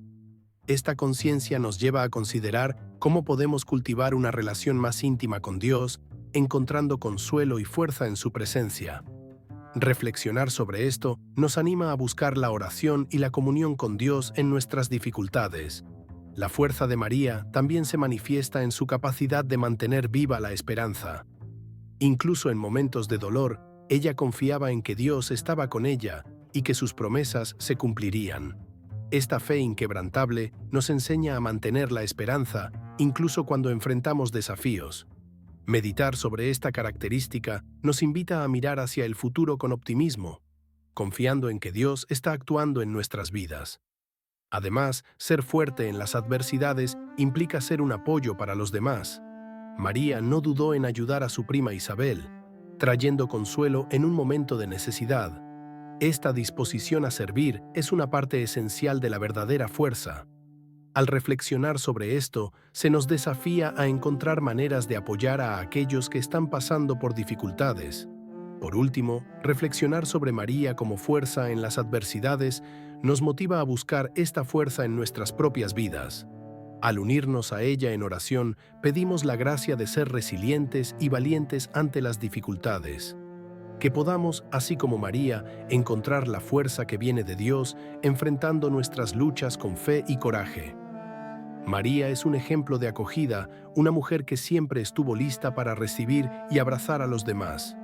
Esta conciencia nos lleva a considerar cómo podemos cultivar una relación más íntima con Dios, encontrando consuelo y fuerza en su presencia. Reflexionar sobre esto nos anima a buscar la oración y la comunión con Dios en nuestras dificultades. La fuerza de María también se manifiesta en su capacidad de mantener viva la esperanza. Incluso en momentos de dolor, ella confiaba en que Dios estaba con ella y que sus promesas se cumplirían. Esta fe inquebrantable nos enseña a mantener la esperanza, incluso cuando enfrentamos desafíos. Meditar sobre esta característica nos invita a mirar hacia el futuro con optimismo. confiando en que Dios está actuando en nuestras vidas. Además, ser fuerte en las adversidades implica ser un apoyo para los demás. María no dudó en ayudar a su prima Isabel, trayendo consuelo en un momento de necesidad. Esta disposición a servir es una parte esencial de la verdadera fuerza. Al reflexionar sobre esto, se nos desafía a encontrar maneras de apoyar a aquellos que están pasando por dificultades. Por último, reflexionar sobre María como fuerza en las adversidades nos motiva a buscar esta fuerza en nuestras propias vidas. Al unirnos a ella en oración, pedimos la gracia de ser resilientes y valientes ante las dificultades. Que podamos, así como María, encontrar la fuerza que viene de Dios, enfrentando nuestras luchas con fe y coraje. María es un ejemplo de acogida, una mujer que siempre estuvo lista para recibir y abrazar a los demás.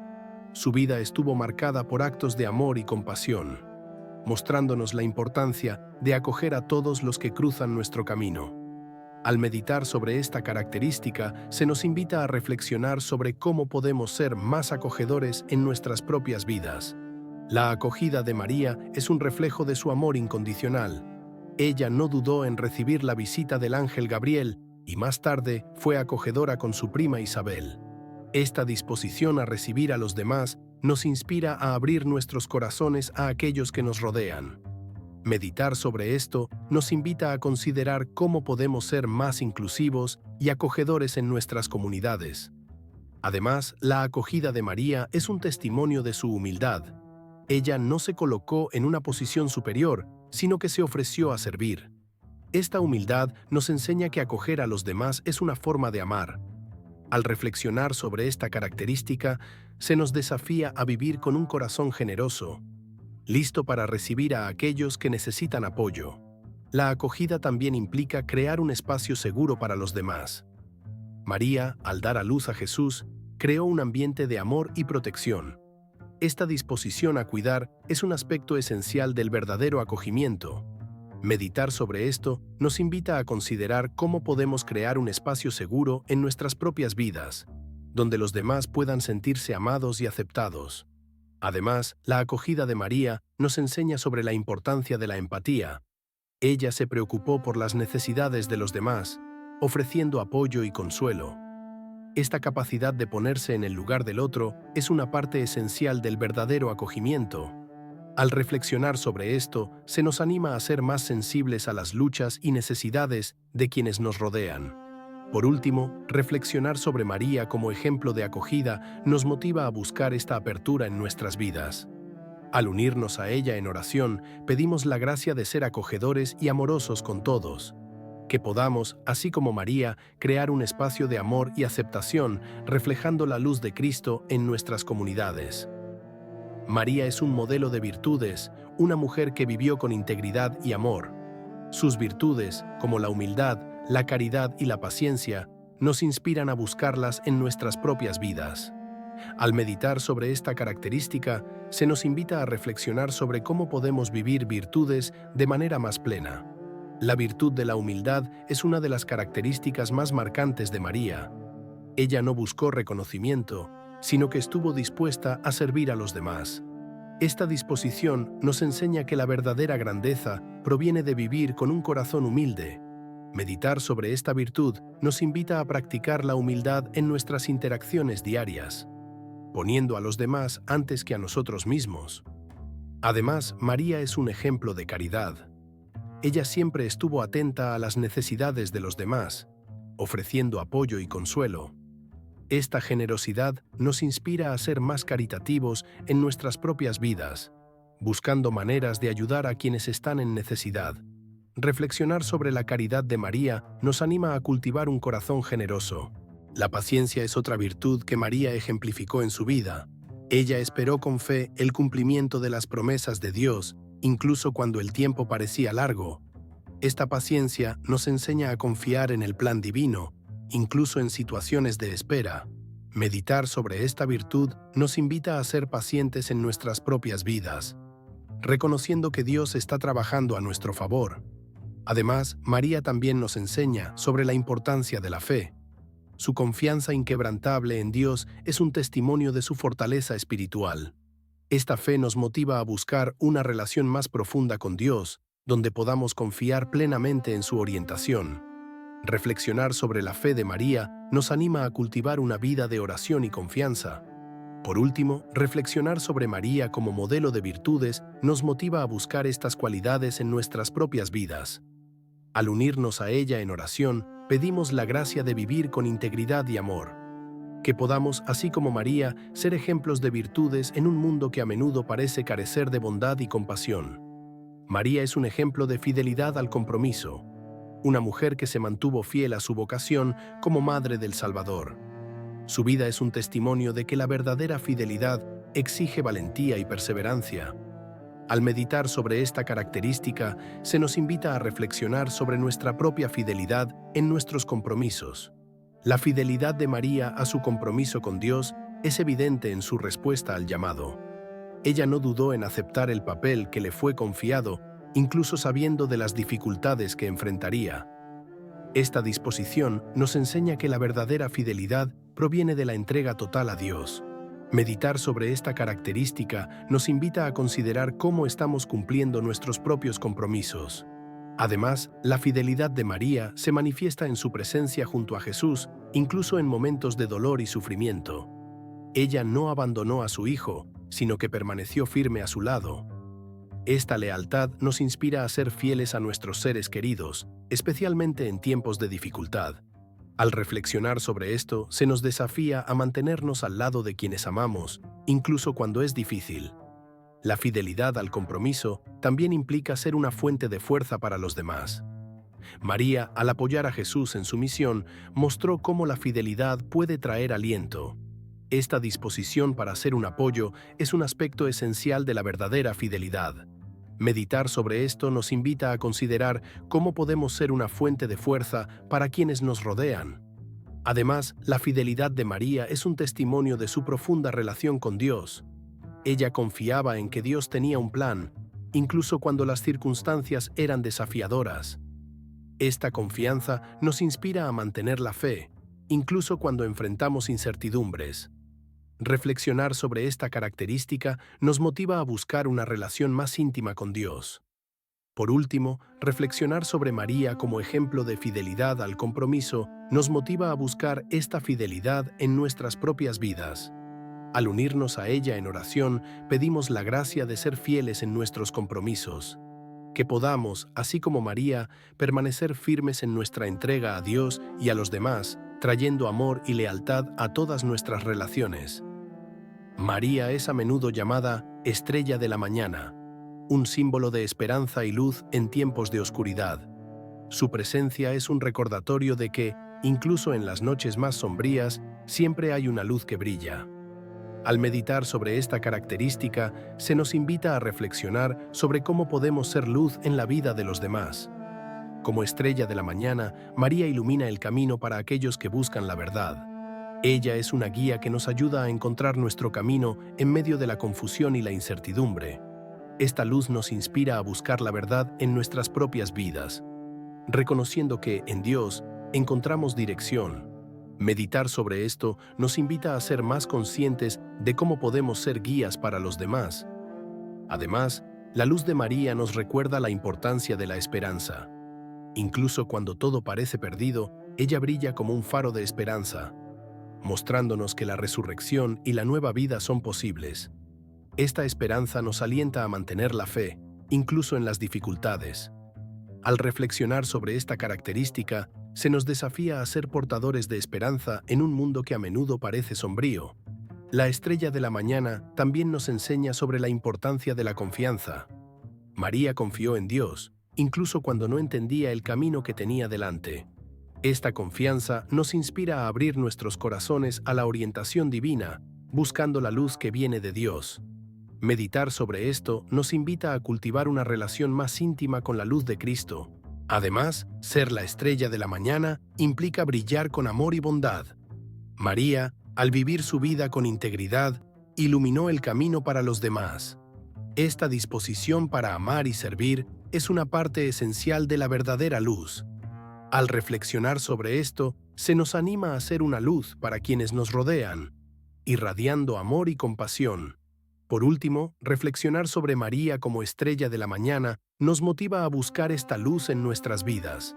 Su vida estuvo marcada por actos de amor y compasión, mostrándonos la importancia de acoger a todos los que cruzan nuestro camino. Al meditar sobre esta característica, se nos invita a reflexionar sobre cómo podemos ser más acogedores en nuestras propias vidas. La acogida de María es un reflejo de su amor incondicional. Ella no dudó en recibir la visita del ángel Gabriel y más tarde fue acogedora con su prima Isabel. Esta disposición a recibir a los demás nos inspira a abrir nuestros corazones a aquellos que nos rodean. Meditar sobre esto nos invita a considerar cómo podemos ser más inclusivos y acogedores en nuestras comunidades. Además, la acogida de María es un testimonio de su humildad. Ella no se colocó en una posición superior, sino que se ofreció a servir. Esta humildad nos enseña que acoger a los demás es una forma de amar. Al reflexionar sobre esta característica, se nos desafía a vivir con un corazón generoso, listo para recibir a aquellos que necesitan apoyo. La acogida también implica crear un espacio seguro para los demás. María, al dar a luz a Jesús, creó un ambiente de amor y protección. Esta disposición a cuidar es un aspecto esencial del verdadero acogimiento. Meditar sobre esto nos invita a considerar cómo podemos crear un espacio seguro en nuestras propias vidas, donde los demás puedan sentirse amados y aceptados. Además, la acogida de María nos enseña sobre la importancia de la empatía. Ella se preocupó por las necesidades de los demás, ofreciendo apoyo y consuelo. Esta capacidad de ponerse en el lugar del otro es una parte esencial del verdadero acogimiento. Al reflexionar sobre esto, se nos anima a ser más sensibles a las luchas y necesidades de quienes nos rodean. Por último, reflexionar sobre María como ejemplo de acogida nos motiva a buscar esta apertura en nuestras vidas. Al unirnos a ella en oración, pedimos la gracia de ser acogedores y amorosos con todos. Que podamos, así como María, crear un espacio de amor y aceptación, reflejando la luz de Cristo en nuestras comunidades. María es un modelo de virtudes, una mujer que vivió con integridad y amor. Sus virtudes, como la humildad, la caridad y la paciencia, nos inspiran a buscarlas en nuestras propias vidas. Al meditar sobre esta característica, se nos invita a reflexionar sobre cómo podemos vivir virtudes de manera más plena. La virtud de la humildad es una de las características más marcantes de María. Ella no buscó reconocimiento, sino que estuvo dispuesta a servir a los demás. Esta disposición nos enseña que la verdadera grandeza proviene de vivir con un corazón humilde. Meditar sobre esta virtud nos invita a practicar la humildad en nuestras interacciones diarias, poniendo a los demás antes que a nosotros mismos. Además, María es un ejemplo de caridad. Ella siempre estuvo atenta a las necesidades de los demás, ofreciendo apoyo y consuelo. Esta generosidad nos inspira a ser más caritativos en nuestras propias vidas, buscando maneras de ayudar a quienes están en necesidad. Reflexionar sobre la caridad de María nos anima a cultivar un corazón generoso. La paciencia es otra virtud que María ejemplificó en su vida. Ella esperó con fe el cumplimiento de las promesas de Dios, incluso cuando el tiempo parecía largo. Esta paciencia nos enseña a confiar en el plan divino, incluso en situaciones de espera. Meditar sobre esta virtud nos invita a ser pacientes en nuestras propias vidas, reconociendo que Dios está trabajando a nuestro favor. Además, María también nos enseña sobre la importancia de la fe. Su confianza inquebrantable en Dios es un testimonio de su fortaleza espiritual. Esta fe nos motiva a buscar una relación más profunda con Dios, donde podamos confiar plenamente en su orientación. Reflexionar sobre la fe de María nos anima a cultivar una vida de oración y confianza. Por último, reflexionar sobre María como modelo de virtudes nos motiva a buscar estas cualidades en nuestras propias vidas. Al unirnos a ella en oración, pedimos la gracia de vivir con integridad y amor. Que podamos, así como María, ser ejemplos de virtudes en un mundo que a menudo parece carecer de bondad y compasión. María es un ejemplo de fidelidad al compromiso, una mujer que se mantuvo fiel a su vocación como Madre del Salvador. Su vida es un testimonio de que la verdadera fidelidad exige valentía y perseverancia. Al meditar sobre esta característica, se nos invita a reflexionar sobre nuestra propia fidelidad en nuestros compromisos. La fidelidad de María a su compromiso con Dios es evidente en su respuesta al llamado. Ella no dudó en aceptar el papel que le fue confiado, incluso sabiendo de las dificultades que enfrentaría. Esta disposición nos enseña que la verdadera fidelidad proviene de la entrega total a Dios. Meditar sobre esta característica nos invita a considerar cómo estamos cumpliendo nuestros propios compromisos. Además, la fidelidad de María se manifiesta en su presencia junto a Jesús, incluso en momentos de dolor y sufrimiento. Ella no abandonó a su Hijo, sino que permaneció firme a su lado. Esta lealtad nos inspira a ser fieles a nuestros seres queridos, especialmente en tiempos de dificultad. Al reflexionar sobre esto, se nos desafía a mantenernos al lado de quienes amamos, incluso cuando es difícil. La fidelidad al compromiso también implica ser una fuente de fuerza para los demás. María, al apoyar a Jesús en su misión, mostró cómo la fidelidad puede traer aliento. Esta disposición para ser un apoyo es un aspecto esencial de la verdadera fidelidad. Meditar sobre esto nos invita a considerar cómo podemos ser una fuente de fuerza para quienes nos rodean. Además, la fidelidad de María es un testimonio de su profunda relación con Dios. Ella confiaba en que Dios tenía un plan, incluso cuando las circunstancias eran desafiadoras. Esta confianza nos inspira a mantener la fe, incluso cuando enfrentamos incertidumbres. Reflexionar sobre esta característica nos motiva a buscar una relación más íntima con Dios. Por último, reflexionar sobre María como ejemplo de fidelidad al compromiso nos motiva a buscar esta fidelidad en nuestras propias vidas. Al unirnos a ella en oración, pedimos la gracia de ser fieles en nuestros compromisos. Que podamos, así como María, permanecer firmes en nuestra entrega a Dios y a los demás, trayendo amor y lealtad a todas nuestras relaciones. María es a menudo llamada estrella de la mañana, un símbolo de esperanza y luz en tiempos de oscuridad. Su presencia es un recordatorio de que, incluso en las noches más sombrías, siempre hay una luz que brilla. Al meditar sobre esta característica, se nos invita a reflexionar sobre cómo podemos ser luz en la vida de los demás. Como estrella de la mañana, María ilumina el camino para aquellos que buscan la verdad. Ella es una guía que nos ayuda a encontrar nuestro camino en medio de la confusión y la incertidumbre. Esta luz nos inspira a buscar la verdad en nuestras propias vidas, reconociendo que, en Dios, encontramos dirección. Meditar sobre esto nos invita a ser más conscientes de cómo podemos ser guías para los demás. Además, la luz de María nos recuerda la importancia de la esperanza. Incluso cuando todo parece perdido, ella brilla como un faro de esperanza, mostrándonos que la resurrección y la nueva vida son posibles. Esta esperanza nos alienta a mantener la fe, incluso en las dificultades. Al reflexionar sobre esta característica, se nos desafía a ser portadores de esperanza en un mundo que a menudo parece sombrío. La estrella de la mañana también nos enseña sobre la importancia de la confianza. María confió en Dios, incluso cuando no entendía el camino que tenía delante. Esta confianza nos inspira a abrir nuestros corazones a la orientación divina, buscando la luz que viene de Dios. Meditar sobre esto nos invita a cultivar una relación más íntima con la luz de Cristo. Además, ser la estrella de la mañana implica brillar con amor y bondad. María, al vivir su vida con integridad, iluminó el camino para los demás. Esta disposición para amar y servir es una parte esencial de la verdadera luz. Al reflexionar sobre esto, se nos anima a ser una luz para quienes nos rodean, irradiando amor y compasión. Por último, reflexionar sobre María como estrella de la mañana nos motiva a buscar esta luz en nuestras vidas.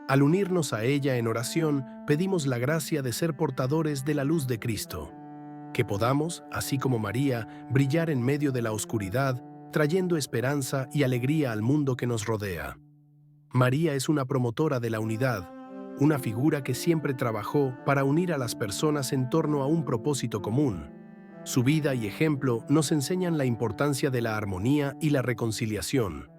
Al unirnos a ella en oración, pedimos la gracia de ser portadores de la luz de Cristo. Que podamos, así como María, brillar en medio de la oscuridad, trayendo esperanza y alegría al mundo que nos rodea. María es una promotora de la unidad, una figura que siempre trabajó para unir a las personas en torno a un propósito común. Su vida y ejemplo nos enseñan la importancia de la armonía y la reconciliación.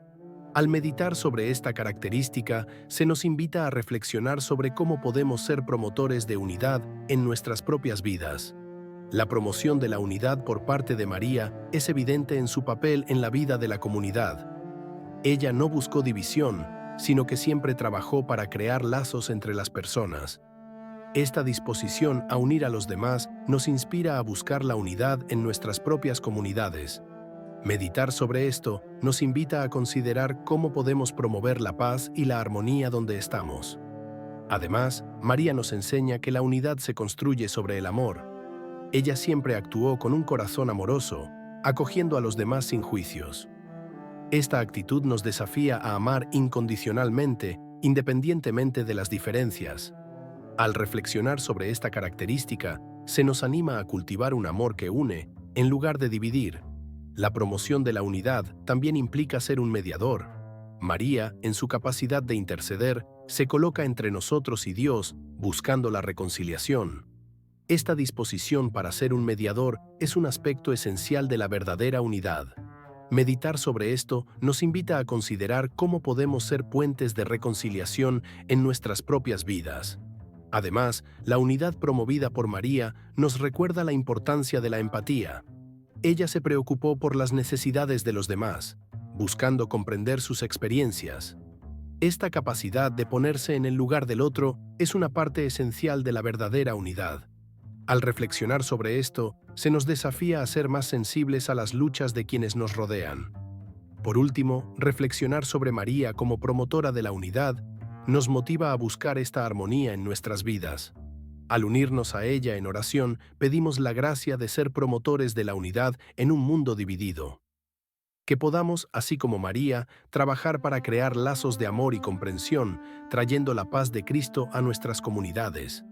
Al meditar sobre esta característica, se nos invita a reflexionar sobre cómo podemos ser promotores de unidad en nuestras propias vidas. La promoción de la unidad por parte de María es evidente en su papel en la vida de la comunidad. Ella no buscó división, sino que siempre trabajó para crear lazos entre las personas. Esta disposición a unir a los demás nos inspira a buscar la unidad en nuestras propias comunidades. Meditar sobre esto nos invita a considerar cómo podemos promover la paz y la armonía donde estamos. Además, María nos enseña que la unidad se construye sobre el amor. Ella siempre actuó con un corazón amoroso, acogiendo a los demás sin juicios. Esta actitud nos desafía a amar incondicionalmente, independientemente de las diferencias. Al reflexionar sobre esta característica, se nos anima a cultivar un amor que une, en lugar de dividir. La promoción de la unidad también implica ser un mediador. María, en su capacidad de interceder, se coloca entre nosotros y Dios, buscando la reconciliación. Esta disposición para ser un mediador es un aspecto esencial de la verdadera unidad. Meditar sobre esto nos invita a considerar cómo podemos ser puentes de reconciliación en nuestras propias vidas. Además, la unidad promovida por María nos recuerda la importancia de la empatía. Ella se preocupó por las necesidades de los demás, buscando comprender sus experiencias. Esta capacidad de ponerse en el lugar del otro es una parte esencial de la verdadera unidad. Al reflexionar sobre esto, se nos desafía a ser más sensibles a las luchas de quienes nos rodean. Por último, reflexionar sobre María como promotora de la unidad nos motiva a buscar esta armonía en nuestras vidas. Al unirnos a ella en oración, pedimos la gracia de ser promotores de la unidad en un mundo dividido. Que podamos, así como María, trabajar para crear lazos de amor y comprensión, trayendo la paz de Cristo a nuestras comunidades.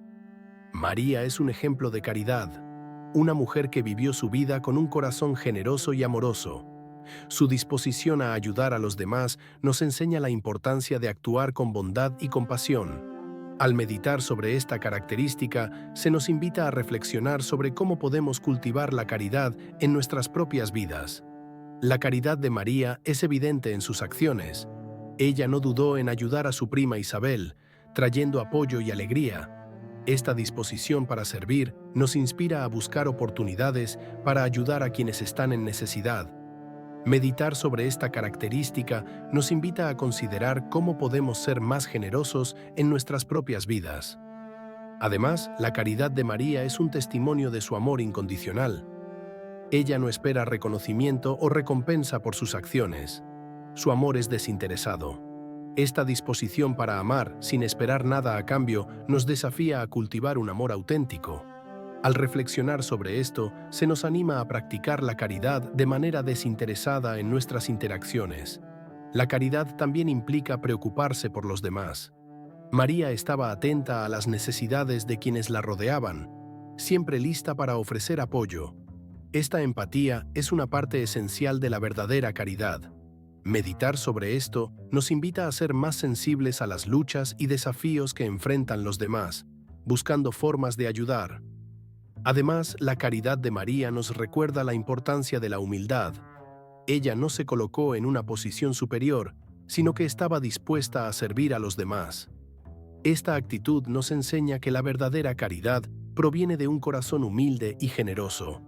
María es un ejemplo de caridad, una mujer que vivió su vida con un corazón generoso y amoroso. Su disposición a ayudar a los demás nos enseña la importancia de actuar con bondad y compasión. Al meditar sobre esta característica, se nos invita a reflexionar sobre cómo podemos cultivar la caridad en nuestras propias vidas. La caridad de María es evidente en sus acciones. Ella no dudó en ayudar a su prima Isabel, trayendo apoyo y alegría. Esta disposición para servir nos inspira a buscar oportunidades para ayudar a quienes están en necesidad. Meditar sobre esta característica nos invita a considerar cómo podemos ser más generosos en nuestras propias vidas. Además, la caridad de María es un testimonio de su amor incondicional. Ella no espera reconocimiento o recompensa por sus acciones. Su amor es desinteresado. Esta disposición para amar sin esperar nada a cambio nos desafía a cultivar un amor auténtico. Al reflexionar sobre esto, se nos anima a practicar la caridad de manera desinteresada en nuestras interacciones. La caridad también implica preocuparse por los demás. María estaba atenta a las necesidades de quienes la rodeaban, siempre lista para ofrecer apoyo. Esta empatía es una parte esencial de la verdadera caridad. Meditar sobre esto nos invita a ser más sensibles a las luchas y desafíos que enfrentan los demás, buscando formas de ayudar. Además, la caridad de María nos recuerda la importancia de la humildad. Ella no se colocó en una posición superior, sino que estaba dispuesta a servir a los demás. Esta actitud nos enseña que la verdadera caridad proviene de un corazón humilde y generoso.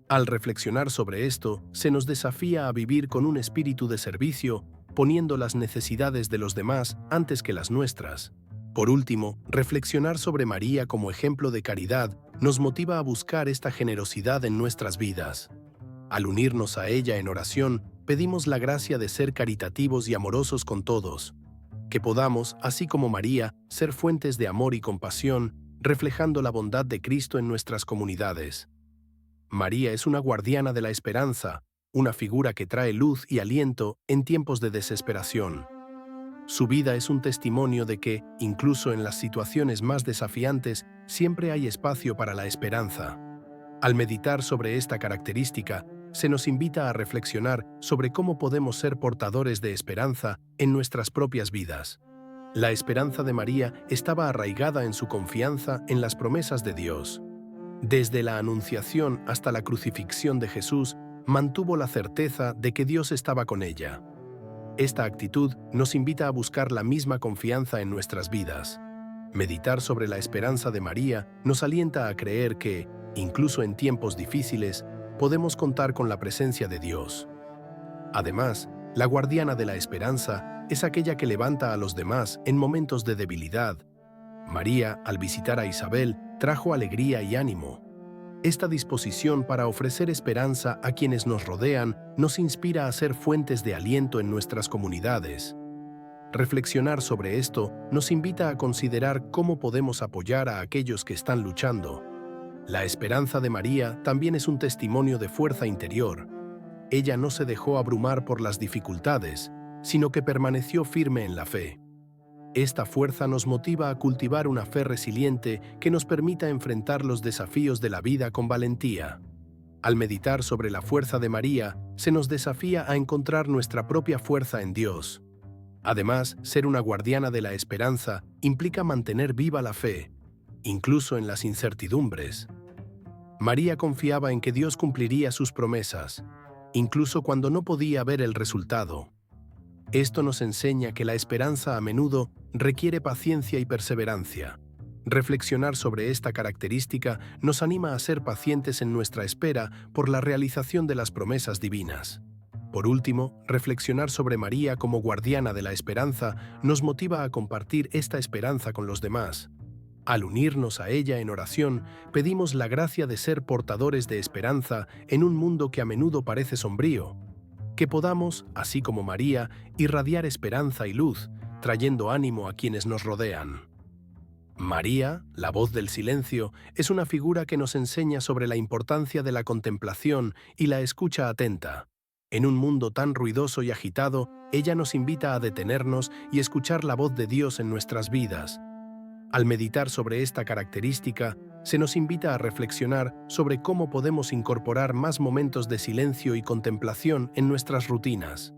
Al reflexionar sobre esto, se nos desafía a vivir con un espíritu de servicio, poniendo las necesidades de los demás antes que las nuestras. Por último, reflexionar sobre María como ejemplo de caridad nos motiva a buscar esta generosidad en nuestras vidas. Al unirnos a ella en oración, pedimos la gracia de ser caritativos y amorosos con todos. Que podamos, así como María, ser fuentes de amor y compasión, reflejando la bondad de Cristo en nuestras comunidades. María es una guardiana de la esperanza, una figura que trae luz y aliento en tiempos de desesperación. Su vida es un testimonio de que, incluso en las situaciones más desafiantes, siempre hay espacio para la esperanza. Al meditar sobre esta característica, se nos invita a reflexionar sobre cómo podemos ser portadores de esperanza en nuestras propias vidas. La esperanza de María estaba arraigada en su confianza en las promesas de Dios. Desde la Anunciación hasta la crucifixión de Jesús, mantuvo la certeza de que Dios estaba con ella. Esta actitud nos invita a buscar la misma confianza en nuestras vidas. Meditar sobre la esperanza de María nos alienta a creer que, incluso en tiempos difíciles, podemos contar con la presencia de Dios. Además, la guardiana de la esperanza es aquella que levanta a los demás en momentos de debilidad. María, al visitar a Isabel, trajo alegría y ánimo. Esta disposición para ofrecer esperanza a quienes nos rodean nos inspira a ser fuentes de aliento en nuestras comunidades. Reflexionar sobre esto nos invita a considerar cómo podemos apoyar a aquellos que están luchando. La esperanza de María también es un testimonio de fuerza interior. Ella no se dejó abrumar por las dificultades, sino que permaneció firme en la fe. Esta fuerza nos motiva a cultivar una fe resiliente que nos permita enfrentar los desafíos de la vida con valentía. Al meditar sobre la fuerza de María, se nos desafía a encontrar nuestra propia fuerza en Dios. Además, ser una guardiana de la esperanza implica mantener viva la fe, incluso en las incertidumbres. María confiaba en que Dios cumpliría sus promesas, incluso cuando no podía ver el resultado. Esto nos enseña que la esperanza a menudo requiere paciencia y perseverancia. Reflexionar sobre esta característica nos anima a ser pacientes en nuestra espera por la realización de las promesas divinas. Por último, reflexionar sobre María como guardiana de la esperanza nos motiva a compartir esta esperanza con los demás. Al unirnos a ella en oración, pedimos la gracia de ser portadores de esperanza en un mundo que a menudo parece sombrío. Que podamos, así como María, irradiar esperanza y luz, trayendo ánimo a quienes nos rodean. María, la voz del silencio, es una figura que nos enseña sobre la importancia de la contemplación y la escucha atenta. En un mundo tan ruidoso y agitado, ella nos invita a detenernos y escuchar la voz de Dios en nuestras vidas. Al meditar sobre esta característica, se nos invita a reflexionar sobre cómo podemos incorporar más momentos de silencio y contemplación en nuestras rutinas.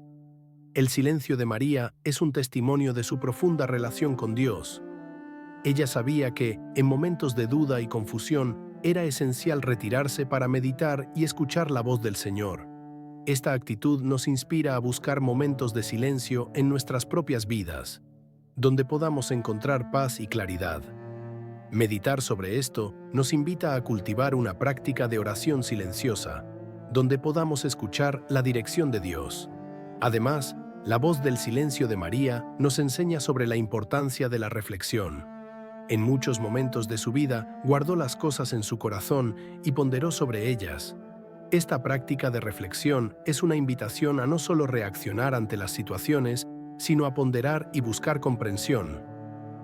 El silencio de María es un testimonio de su profunda relación con Dios. Ella sabía que, en momentos de duda y confusión, era esencial retirarse para meditar y escuchar la voz del Señor. Esta actitud nos inspira a buscar momentos de silencio en nuestras propias vidas, donde podamos encontrar paz y claridad. Meditar sobre esto nos invita a cultivar una práctica de oración silenciosa, donde podamos escuchar la dirección de Dios. Además, la voz del silencio de María nos enseña sobre la importancia de la reflexión. En muchos momentos de su vida guardó las cosas en su corazón y ponderó sobre ellas. Esta práctica de reflexión es una invitación a no solo reaccionar ante las situaciones, sino a ponderar y buscar comprensión.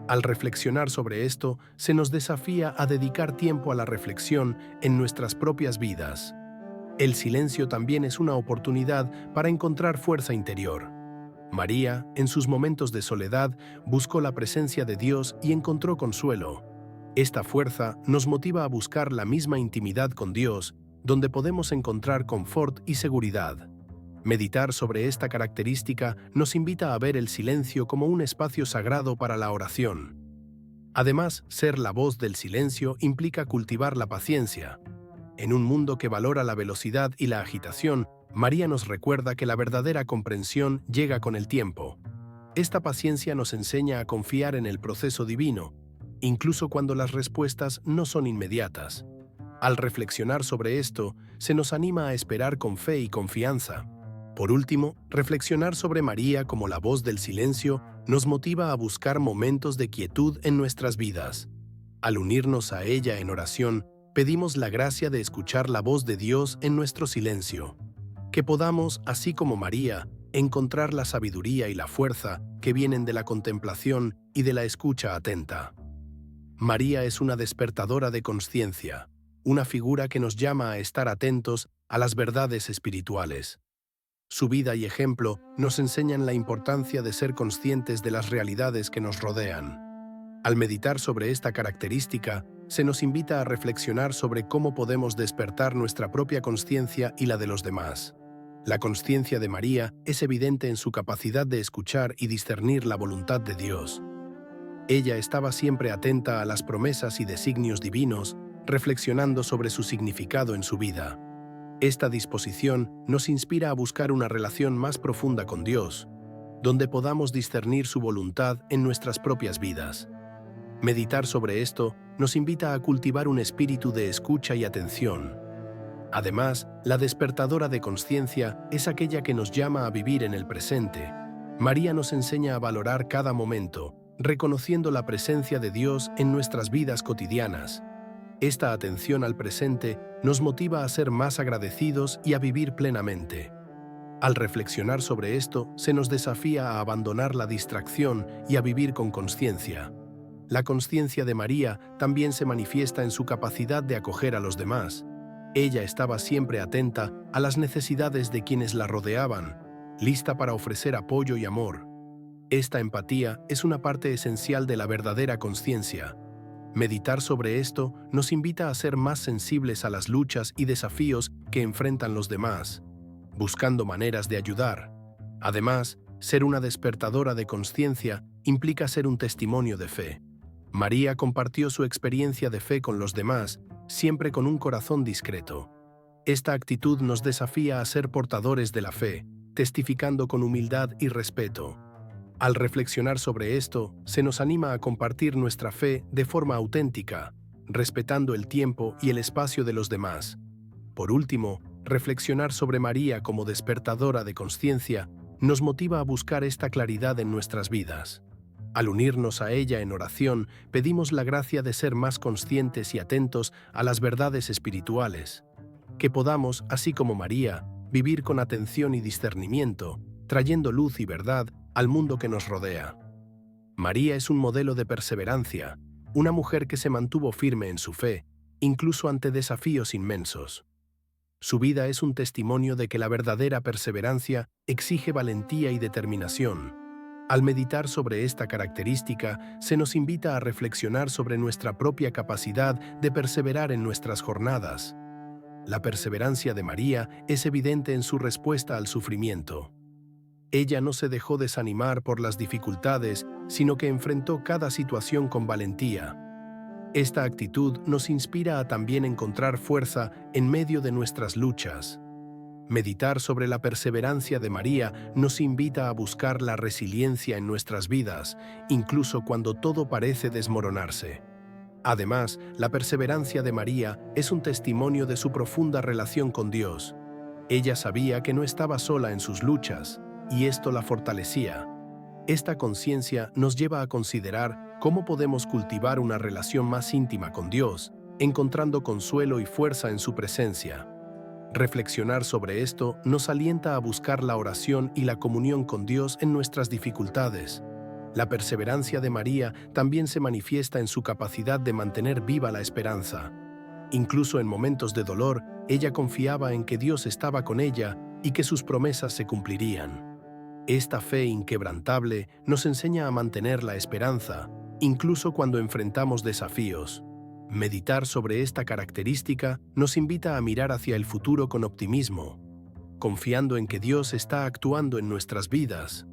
Al reflexionar sobre esto, se nos desafía a dedicar tiempo a la reflexión en nuestras propias vidas. El silencio también es una oportunidad para encontrar fuerza interior. María, en sus momentos de soledad, buscó la presencia de Dios y encontró consuelo. Esta fuerza nos motiva a buscar la misma intimidad con Dios, donde podemos encontrar confort y seguridad. Meditar sobre esta característica nos invita a ver el silencio como un espacio sagrado para la oración. Además, ser la voz del silencio implica cultivar la paciencia. En un mundo que valora la velocidad y la agitación, María nos recuerda que la verdadera comprensión llega con el tiempo. Esta paciencia nos enseña a confiar en el proceso divino, incluso cuando las respuestas no son inmediatas. Al reflexionar sobre esto, se nos anima a esperar con fe y confianza. Por último, reflexionar sobre María como la voz del silencio nos motiva a buscar momentos de quietud en nuestras vidas. Al unirnos a ella en oración, pedimos la gracia de escuchar la voz de Dios en nuestro silencio. Que podamos, así como María, encontrar la sabiduría y la fuerza que vienen de la contemplación y de la escucha atenta. María es una despertadora de conciencia, una figura que nos llama a estar atentos a las verdades espirituales. Su vida y ejemplo nos enseñan la importancia de ser conscientes de las realidades que nos rodean. Al meditar sobre esta característica, se nos invita a reflexionar sobre cómo podemos despertar nuestra propia consciencia y la de los demás. La consciencia de María es evidente en su capacidad de escuchar y discernir la voluntad de Dios. Ella estaba siempre atenta a las promesas y designios divinos, reflexionando sobre su significado en su vida. Esta disposición nos inspira a buscar una relación más profunda con Dios, donde podamos discernir su voluntad en nuestras propias vidas. Meditar sobre esto nos invita a cultivar un espíritu de escucha y atención. Además, la despertadora de conciencia es aquella que nos llama a vivir en el presente. María nos enseña a valorar cada momento, reconociendo la presencia de Dios en nuestras vidas cotidianas. Esta atención al presente nos motiva a ser más agradecidos y a vivir plenamente. Al reflexionar sobre esto, se nos desafía a abandonar la distracción y a vivir con consciencia. La consciencia de María también se manifiesta en su capacidad de acoger a los demás. Ella estaba siempre atenta a las necesidades de quienes la rodeaban, lista para ofrecer apoyo y amor. Esta empatía es una parte esencial de la verdadera consciencia. Meditar sobre esto nos invita a ser más sensibles a las luchas y desafíos que enfrentan los demás, buscando maneras de ayudar. Además, ser una despertadora de conciencia implica ser un testimonio de fe. María compartió su experiencia de fe con los demás, siempre con un corazón discreto. Esta actitud nos desafía a ser portadores de la fe, testificando con humildad y respeto. Al reflexionar sobre esto, se nos anima a compartir nuestra fe de forma auténtica, respetando el tiempo y el espacio de los demás. Por último, reflexionar sobre María como despertadora de conciencia nos motiva a buscar esta claridad en nuestras vidas. Al unirnos a ella en oración, pedimos la gracia de ser más conscientes y atentos a las verdades espirituales. Que podamos, así como María, vivir con atención y discernimiento, trayendo luz y verdad al mundo que nos rodea. María es un modelo de perseverancia, una mujer que se mantuvo firme en su fe, incluso ante desafíos inmensos. Su vida es un testimonio de que la verdadera perseverancia exige valentía y determinación. Al meditar sobre esta característica, se nos invita a reflexionar sobre nuestra propia capacidad de perseverar en nuestras jornadas. La perseverancia de María es evidente en su respuesta al sufrimiento. Ella no se dejó desanimar por las dificultades, sino que enfrentó cada situación con valentía. Esta actitud nos inspira a también encontrar fuerza en medio de nuestras luchas. Meditar sobre la perseverancia de María nos invita a buscar la resiliencia en nuestras vidas, incluso cuando todo parece desmoronarse. Además, la perseverancia de María es un testimonio de su profunda relación con Dios. Ella sabía que no estaba sola en sus luchas, y esto la fortalecía. Esta conciencia nos lleva a considerar cómo podemos cultivar una relación más íntima con Dios, encontrando consuelo y fuerza en su presencia. Reflexionar sobre esto nos alienta a buscar la oración y la comunión con Dios en nuestras dificultades. La perseverancia de María también se manifiesta en su capacidad de mantener viva la esperanza. Incluso en momentos de dolor, ella confiaba en que Dios estaba con ella y que sus promesas se cumplirían. Esta fe inquebrantable nos enseña a mantener la esperanza, incluso cuando enfrentamos desafíos. Meditar sobre esta característica nos invita a mirar hacia el futuro con optimismo, confiando en que Dios está actuando en nuestras vidas.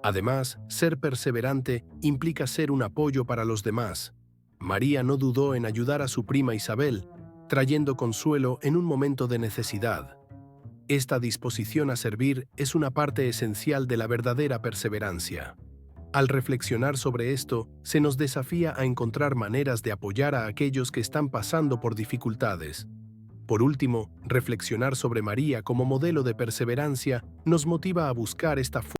Además, ser perseverante implica ser un apoyo para los demás. María no dudó en ayudar a su prima Isabel, trayendo consuelo en un momento de necesidad. Esta disposición a servir es una parte esencial de la verdadera perseverancia. Al reflexionar sobre esto, se nos desafía a encontrar maneras de apoyar a aquellos que están pasando por dificultades. Por último, reflexionar sobre María como modelo de perseverancia nos motiva a buscar esta